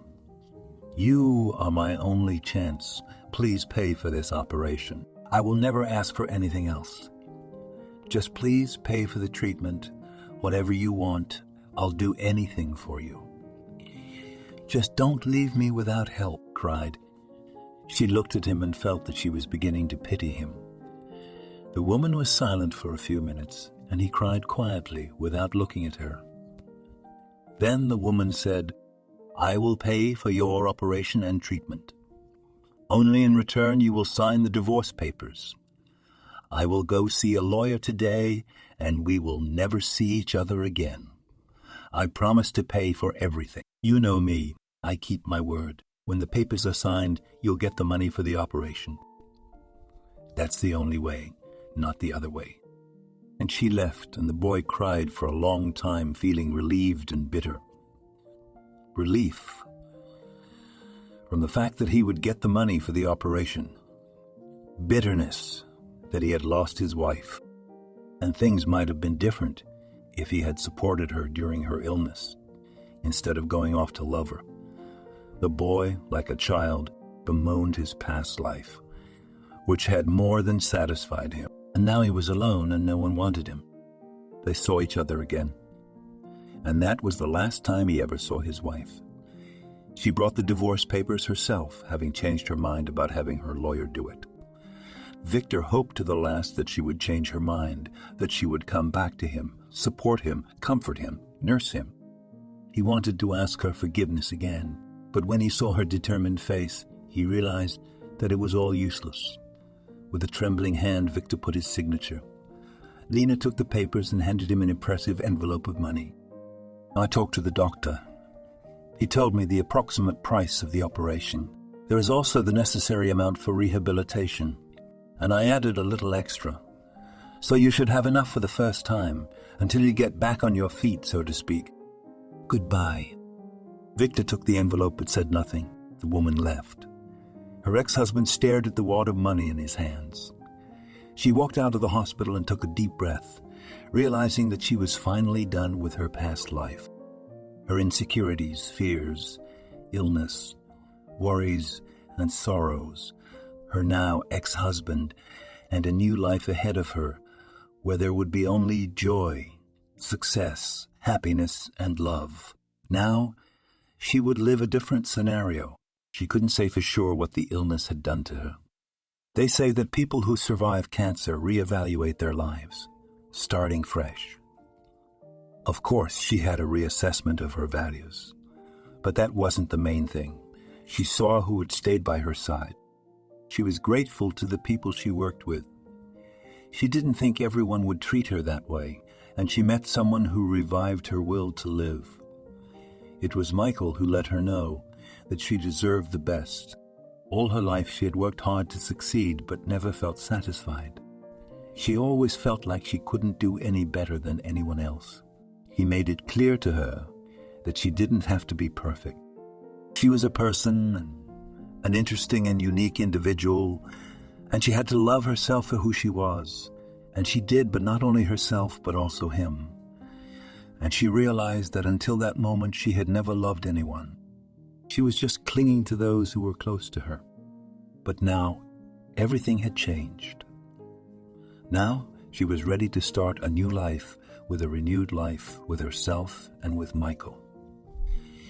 [SPEAKER 1] You are my only chance. Please pay for this operation. I will never ask for anything else. Just please pay for the treatment. Whatever you want, I'll do anything for you. Just don't leave me without help," cried. She looked at him and felt that she was beginning to pity him. The woman was silent for a few minutes, and he cried quietly without looking at her. Then the woman said, "I will pay for your operation and treatment. Only in return you will sign the divorce papers. I will go see a lawyer today, and we will never see each other again. I promise to pay for everything. You know me. I keep my word." When the papers are signed, you'll get the money for the operation. That's the only way, not the other way. And she left, and the boy cried for a long time, feeling relieved and bitter. Relief from the fact that he would get the money for the operation. Bitterness that he had lost his wife. And things might have been different if he had supported her during her illness, instead of going off to love her. The boy, like a child, bemoaned his past life, which had more than satisfied him. And now he was alone and no one wanted him. They saw each other again. And that was the last time he ever saw his wife. She brought the divorce papers herself, having changed her mind about having her lawyer do it. Victor hoped to the last that she would change her mind, that she would come back to him, support him, comfort him, nurse him. He wanted to ask her forgiveness again, but when he saw her determined face, he realized that it was all useless. With a trembling hand, Victor put his signature. Lena took the papers and handed him an impressive envelope of money. I talked to the doctor. He told me the approximate price of the operation. There is also the necessary amount for rehabilitation, and I added a little extra. So you should have enough for the first time, until you get back on your feet, so to speak. Goodbye. Victor took the envelope but said nothing. The woman left. Her ex-husband stared at the wad of money in his hands. She walked out of the hospital and took a deep breath, realizing that she was finally done with her past life. Her insecurities, fears, illness, worries, and sorrows, her now ex-husband, and a new life ahead of her, where there would be only joy, success, happiness, and love. Now, she would live a different scenario. She couldn't say for sure what the illness had done to her. They say that people who survive cancer reevaluate their lives, starting fresh. Of course, she had a reassessment of her values. But that wasn't the main thing. She saw who had stayed by her side. She was grateful to the people she worked with. She didn't think everyone would treat her that way, and she met someone who revived her will to live. It was Michael who let her know that she deserved the best. All her life she had worked hard to succeed but never felt satisfied. She always felt like she couldn't do any better than anyone else. He made it clear to her that she didn't have to be perfect. She was a person, an interesting and unique individual, and she had to love herself for who she was. And she did, but not only herself, but also him. And she realized that until that moment she had never loved anyone. She was just clinging to those who were close to her. But now, everything had changed. Now, she was ready to start a new life, with a renewed life, with herself and with Michael.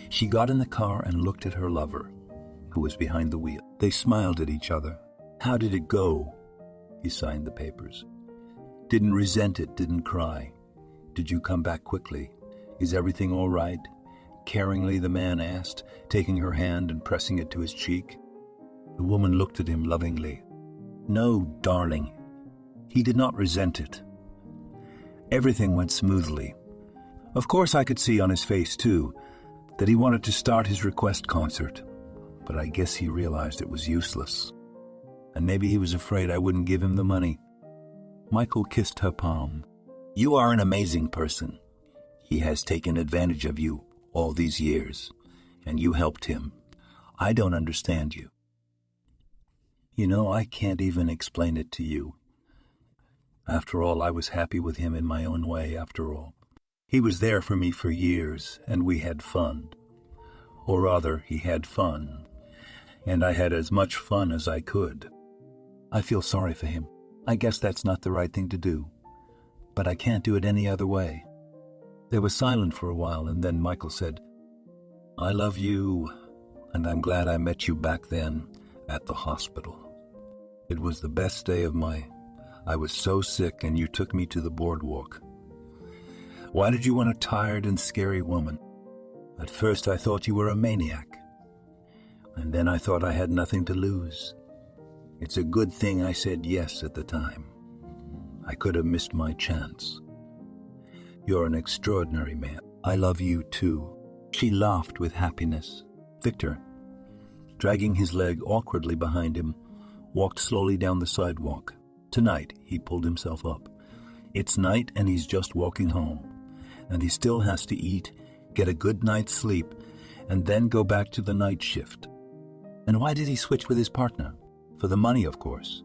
[SPEAKER 1] She got in the car and looked at her lover, who was behind the wheel. They smiled at each other. How did it go? He signed the papers. Didn't resent it, didn't cry. Did you come back quickly? Is everything all right? Caringly the man asked, taking her hand and pressing it to his cheek. The woman looked at him lovingly. No, darling. He did not resent it. Everything went smoothly. Of course I could see on his face, too, that he wanted to start his request concert, but I guess he realized it was useless. And maybe he was afraid I wouldn't give him the money. Michael kissed her palm. You are an amazing person. He has taken advantage of you all these years, and you helped him. I don't understand you. You know, I can't even explain it to you. After all, I was happy with him in my own way, after all. He was there for me for years, and we had fun. Or rather, he had fun, and I had as much fun as I could. I feel sorry for him. I guess that's not the right thing to do, but I can't do it any other way. They were silent for a while, and then Michael said, I love you, and I'm glad I met you back then at the hospital. It was the best day of I was so sick, and you took me to the boardwalk. Why did you want a tired and scary woman? At first I thought you were a maniac, and then I thought I had nothing to lose. It's a good thing I said yes at the time. I could have missed my chance. You're an extraordinary man. I love you too. She laughed with happiness. Victor, dragging his leg awkwardly behind him, walked slowly down the sidewalk. Tonight, he pulled himself up. It's night and he's just walking home. And he still has to eat, get a good night's sleep, and then go back to the night shift. And why did he switch with his partner? For the money, of course.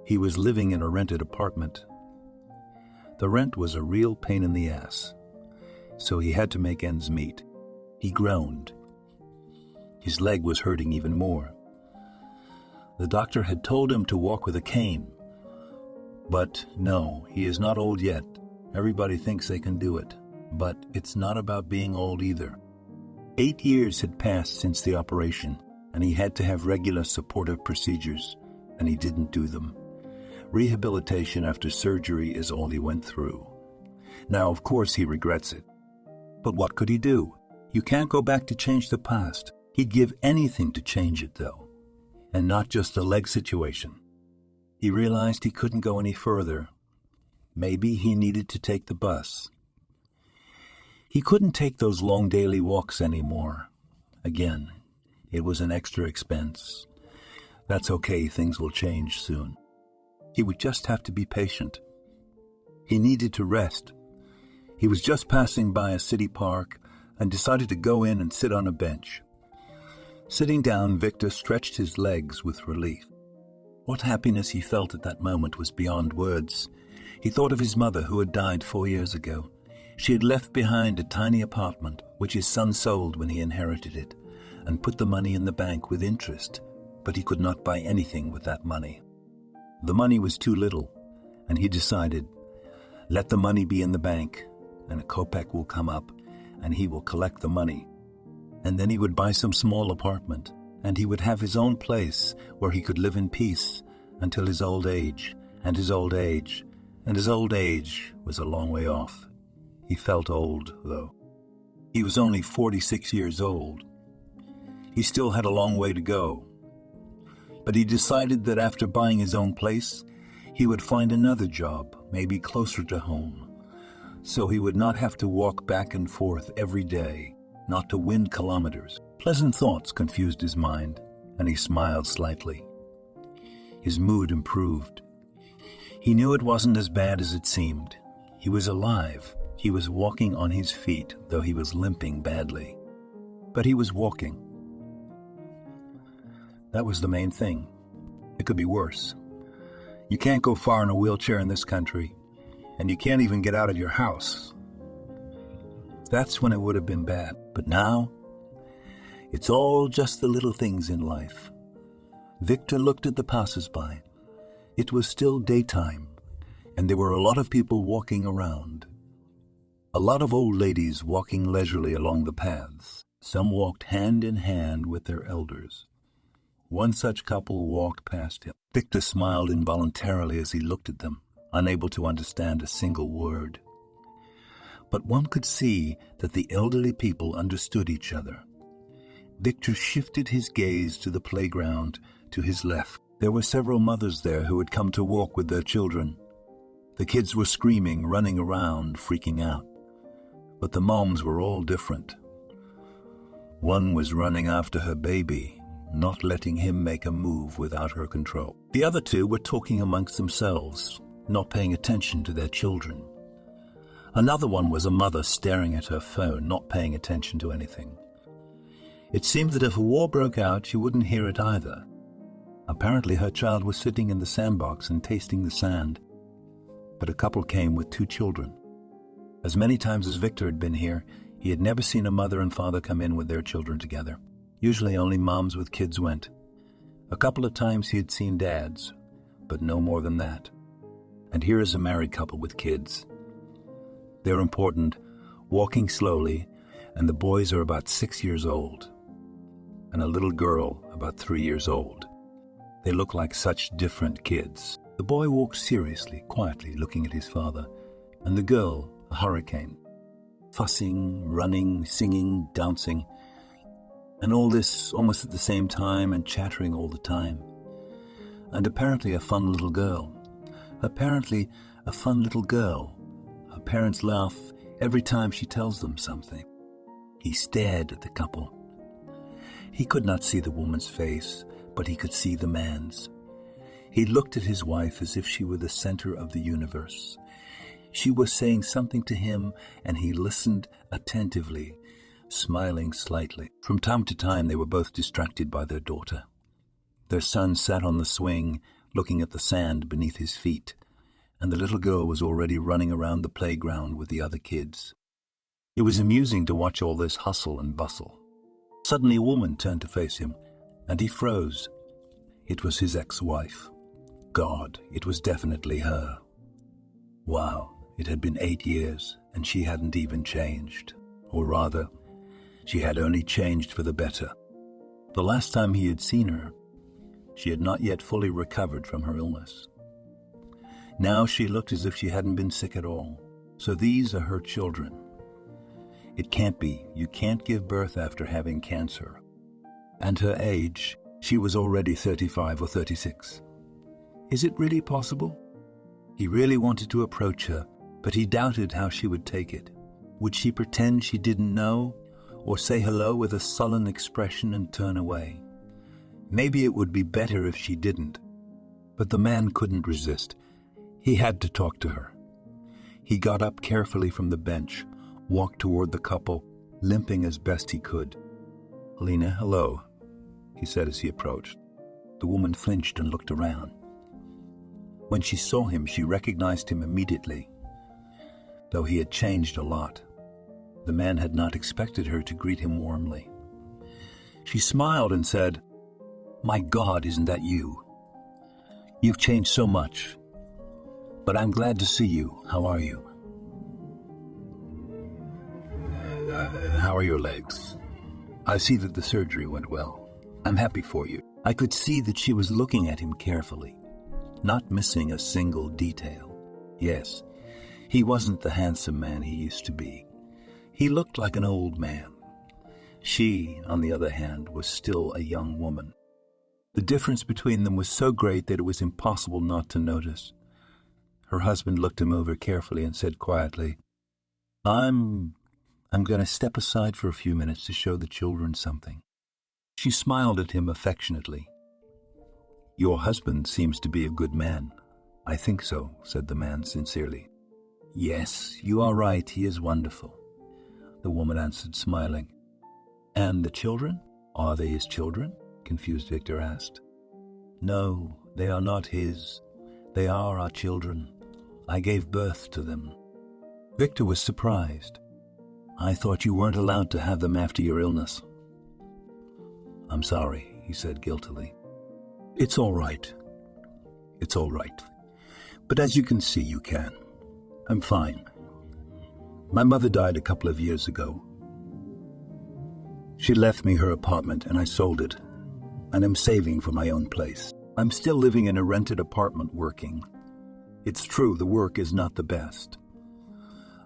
[SPEAKER 1] He was living in a rented apartment. The rent was a real pain in the ass, so he had to make ends meet. He groaned. His leg was hurting even more. The doctor had told him to walk with a cane. But no, he is not old yet. Everybody thinks they can do it. But it's not about being old either. 8 years had passed since the operation, and he had to have regular supportive procedures, and he didn't do them. Rehabilitation after surgery is all he went through. Now, of course, he regrets it. But what could he do? You can't go back to change the past. He'd give anything to change it, though, and not just the leg situation. He realized he couldn't go any further. Maybe he needed to take the bus. He couldn't take those long daily walks anymore. Again, it was an extra expense. That's okay, things will change soon. He would just have to be patient. He needed to rest. He was just passing by a city park and decided to go in and sit on a bench. Sitting down, Victor stretched his legs with relief. What happiness he felt at that moment was beyond words. He thought of his mother, who had died 4 years ago. She had left behind a tiny apartment, which his son sold when he inherited it, and put the money in the bank with interest, but he could not buy anything with that money. The money was too little, and he decided, let the money be in the bank, and a kopeck will come up, and he will collect the money. And then he would buy some small apartment, and he would have his own place where he could live in peace until his old age, and his old age, and his old age was a long way off. He felt old, though. He was only 46 years old. He still had a long way to go. But he decided that after buying his own place, he would find another job, maybe closer to home, so he would not have to walk back and forth every day, not to win kilometers. Pleasant thoughts confused his mind, and he smiled slightly. His mood improved. He knew it wasn't as bad as it seemed. He was alive. He was walking on his feet, though he was limping badly. But he was walking. That was the main thing. It could be worse. You can't go far in a wheelchair in this country, and you can't even get out of your house. That's when it would have been bad. But now, it's all just the little things in life. Victor looked at the passers-by. It was still daytime, and there were a lot of people walking around. A lot of old ladies walking leisurely along the paths. Some walked hand in hand with their elders. One such couple walked past him. Victor smiled involuntarily as he looked at them, unable to understand a single word. But one could see that the elderly people understood each other. Victor shifted his gaze to the playground to his left. There were several mothers there who had come to walk with their children. The kids were screaming, running around, freaking out. But the moms were all different. One was running after her baby, not letting him make a move without her control. The other two were talking amongst themselves, not paying attention to their children. Another one was a mother staring at her phone, not paying attention to anything. It seemed that if a war broke out, she wouldn't hear it either. Apparently her child was sitting in the sandbox and tasting the sand. But a couple came with 2 children. As many times as Victor had been here, he had never seen a mother and father come in with their children together. Usually only moms with kids went. A couple of times he had seen dads, but no more than that. And here is a married couple with kids. They're important, walking slowly, and the boys are about 6 years old, and a little girl about 3 years old. They look like such different kids. The boy walked seriously, quietly, looking at his father, and the girl, a hurricane, fussing, running, singing, dancing, and all this almost at the same time and chattering all the time. And apparently a fun little girl. Apparently a fun little girl. Her parents laugh every time she tells them something. He stared at the couple. He could not see the woman's face, but he could see the man's. He looked at his wife as if she were the center of the universe. She was saying something to him, and he listened attentively, smiling slightly. From time to time, they were both distracted by their daughter. Their son sat on the swing, looking at the sand beneath his feet, and the little girl was already running around the playground with the other kids. It was amusing to watch all this hustle and bustle. Suddenly a woman turned to face him, and he froze. It was his ex-wife. God, it was definitely her. Wow, it had been 8 years, and she hadn't even changed. Or rather, she had only changed for the better. The last time he had seen her, she had not yet fully recovered from her illness. Now she looked as if she hadn't been sick at all. So these are her children. It can't be. You can't give birth after having cancer. And her age, she was already 35 or 36. Is it really possible? He really wanted to approach her, but he doubted how she would take it. Would she pretend she didn't know, or say hello with a sullen expression and turn away? Maybe it would be better if she didn't. But the man couldn't resist. He had to talk to her. He got up carefully from the bench, walked toward the couple, limping as best he could. "Helena, hello," he said as he approached. The woman flinched and looked around. When she saw him, she recognized him immediately, though he had changed a lot. The man had not expected her to greet him warmly. She smiled and said, "My God, isn't that you? You've changed so much. But I'm glad to see you. How are you? How are your legs? I see that the surgery went well. I'm happy for you." I could see that she was looking at him carefully, not missing a single detail. Yes, he wasn't the handsome man he used to be. He looked like an old man. She, on the other hand, was still a young woman. The difference between them was so great that it was impossible not to notice. Her husband looked him over carefully and said quietly, I'm going to step aside for a few minutes to show the children something." She smiled at him affectionately. "Your husband seems to be a good man." "I think so," said the man sincerely. "Yes, you are right, he is wonderful," the woman answered, smiling. "And the children? Are they his children?" confused Victor asked. "No, they are not his. They are our children. I gave birth to them." Victor was surprised. "I thought you weren't allowed to have them after your illness." "I'm sorry," he said guiltily. It's all right. It's all right. But as you can see, you can. I'm fine. My mother died a couple of years ago. She left me her apartment and I sold it, and I'm saving for my own place. I'm still living in a rented apartment working. It's true, the work is not the best.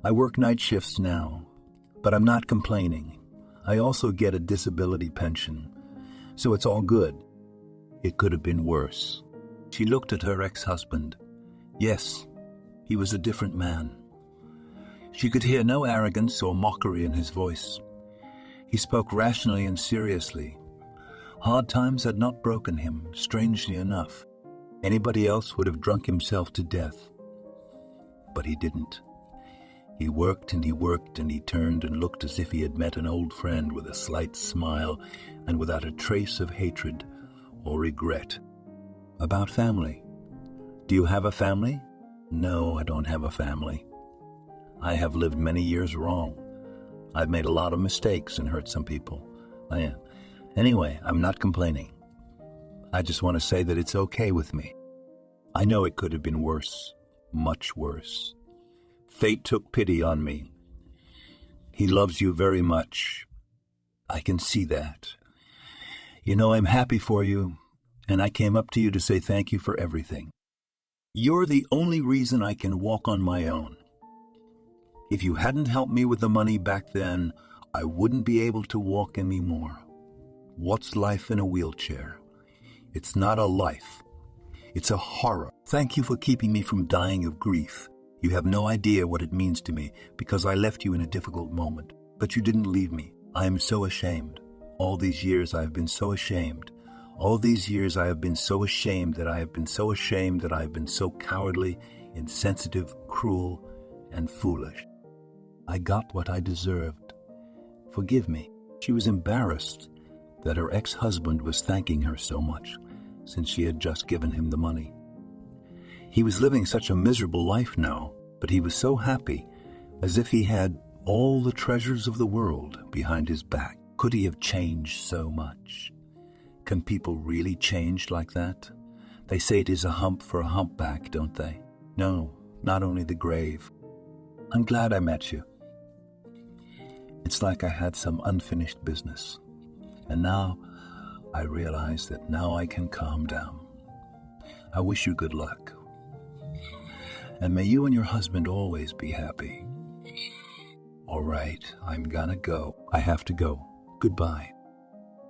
[SPEAKER 1] I work night shifts now, but I'm not complaining. I also get a disability pension, so it's all good. It could have been worse. She looked at her ex-husband. Yes, he was a different man. She could hear no arrogance or mockery in his voice. He spoke rationally and seriously. Hard times had not broken him, strangely enough. Anybody else would have drunk himself to death. But he didn't. He worked and he worked, and he turned and looked as if he had met an old friend with a slight smile and without a trace of hatred or regret. About family. Do you have a family? No, I don't have a family. I have lived many years wrong. I've made a lot of mistakes and hurt some people. Anyway, I'm not complaining. I just want to say that it's okay with me. I know it could have been worse, much worse. Fate took pity on me. He loves you very much. I can see that. You know, I'm happy for you, and I came up to you to say thank you for everything. You're the only reason I can walk on my own. If you hadn't helped me with the money back then, I wouldn't be able to walk anymore. What's life in a wheelchair? It's not a life. It's a horror. Thank you for keeping me from dying of grief. You have no idea what it means to me, because I left you in a difficult moment. But you didn't leave me. I am so ashamed. All these years I have been so ashamed. All these years I have been so ashamed that I have been so ashamed that I have been so cowardly, insensitive, cruel, and foolish. I got what I deserved. Forgive me." She was embarrassed that her ex-husband was thanking her so much, since she had just given him the money. He was living such a miserable life now, but he was so happy, as if he had all the treasures of the world behind his back. Could he have changed so much? Can people really change like that? They say it is a hump for a humpback, don't they? No, not only the grave. I'm glad I met you. It's like I had some unfinished business. And now I realize that now I can calm down. I wish you good luck. And may you and your husband always be happy. All right, I'm gonna go. I have to go. Goodbye.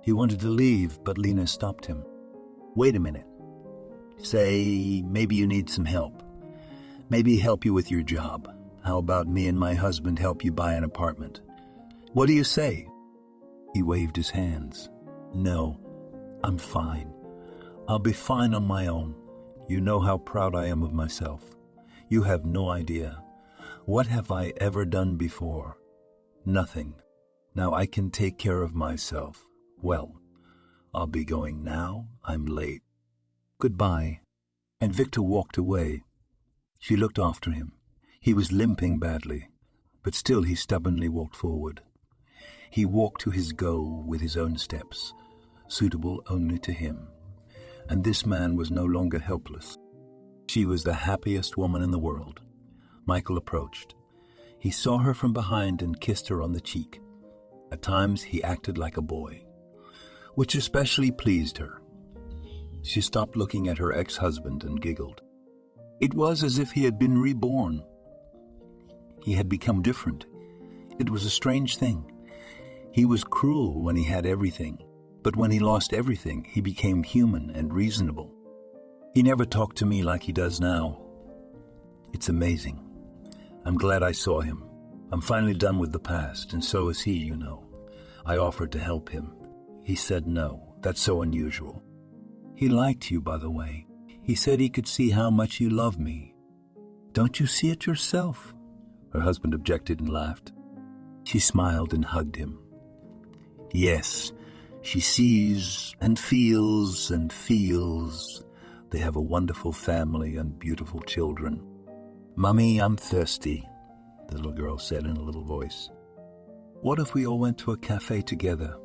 [SPEAKER 1] He wanted to leave, but Lena stopped him. Wait a minute. Say, maybe you need some help. Maybe help you with your job. How about me and my husband help you buy an apartment? What do you say? He waved his hands. No, I'm fine. I'll be fine on my own. You know how proud I am of myself. You have no idea. What have I ever done before? Nothing. Now I can take care of myself. Well, I'll be going now. I'm late. Goodbye. And Victor walked away. She looked after him. He was limping badly, but still he stubbornly walked forward. He walked to his goal with his own steps, suitable only to him. And this man was no longer helpless. She was the happiest woman in the world. Michael approached. He saw her from behind and kissed her on the cheek. At times he acted like a boy, which especially pleased her. She stopped looking at her ex-husband and giggled. It was as if he had been reborn. He had become different. It was a strange thing. He was cruel when he had everything, but when he lost everything, he became human and reasonable. He never talked to me like he does now. It's amazing. I'm glad I saw him. I'm finally done with the past, and so is he, you know. I offered to help him. He said no. That's so unusual. He liked you, by the way. He said he could see how much you love me. Don't you see it yourself? Her husband objected and laughed. She smiled and hugged him. Yes, she sees and feels and feels. They have a wonderful family and beautiful children. Mummy, I'm thirsty, the little girl said in a little voice. What if we all went to a cafe together?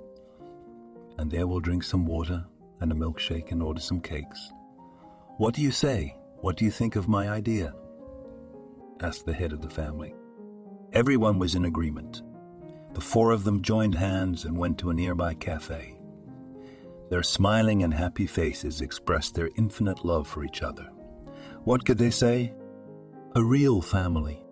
[SPEAKER 1] And there we'll drink some water and a milkshake and order some cakes. What do you say? What do you think of my idea? Asked the head of the family. Everyone was in agreement. The four of them joined hands and went to a nearby cafe. Their smiling and happy faces expressed their infinite love for each other. What could they say? A real family.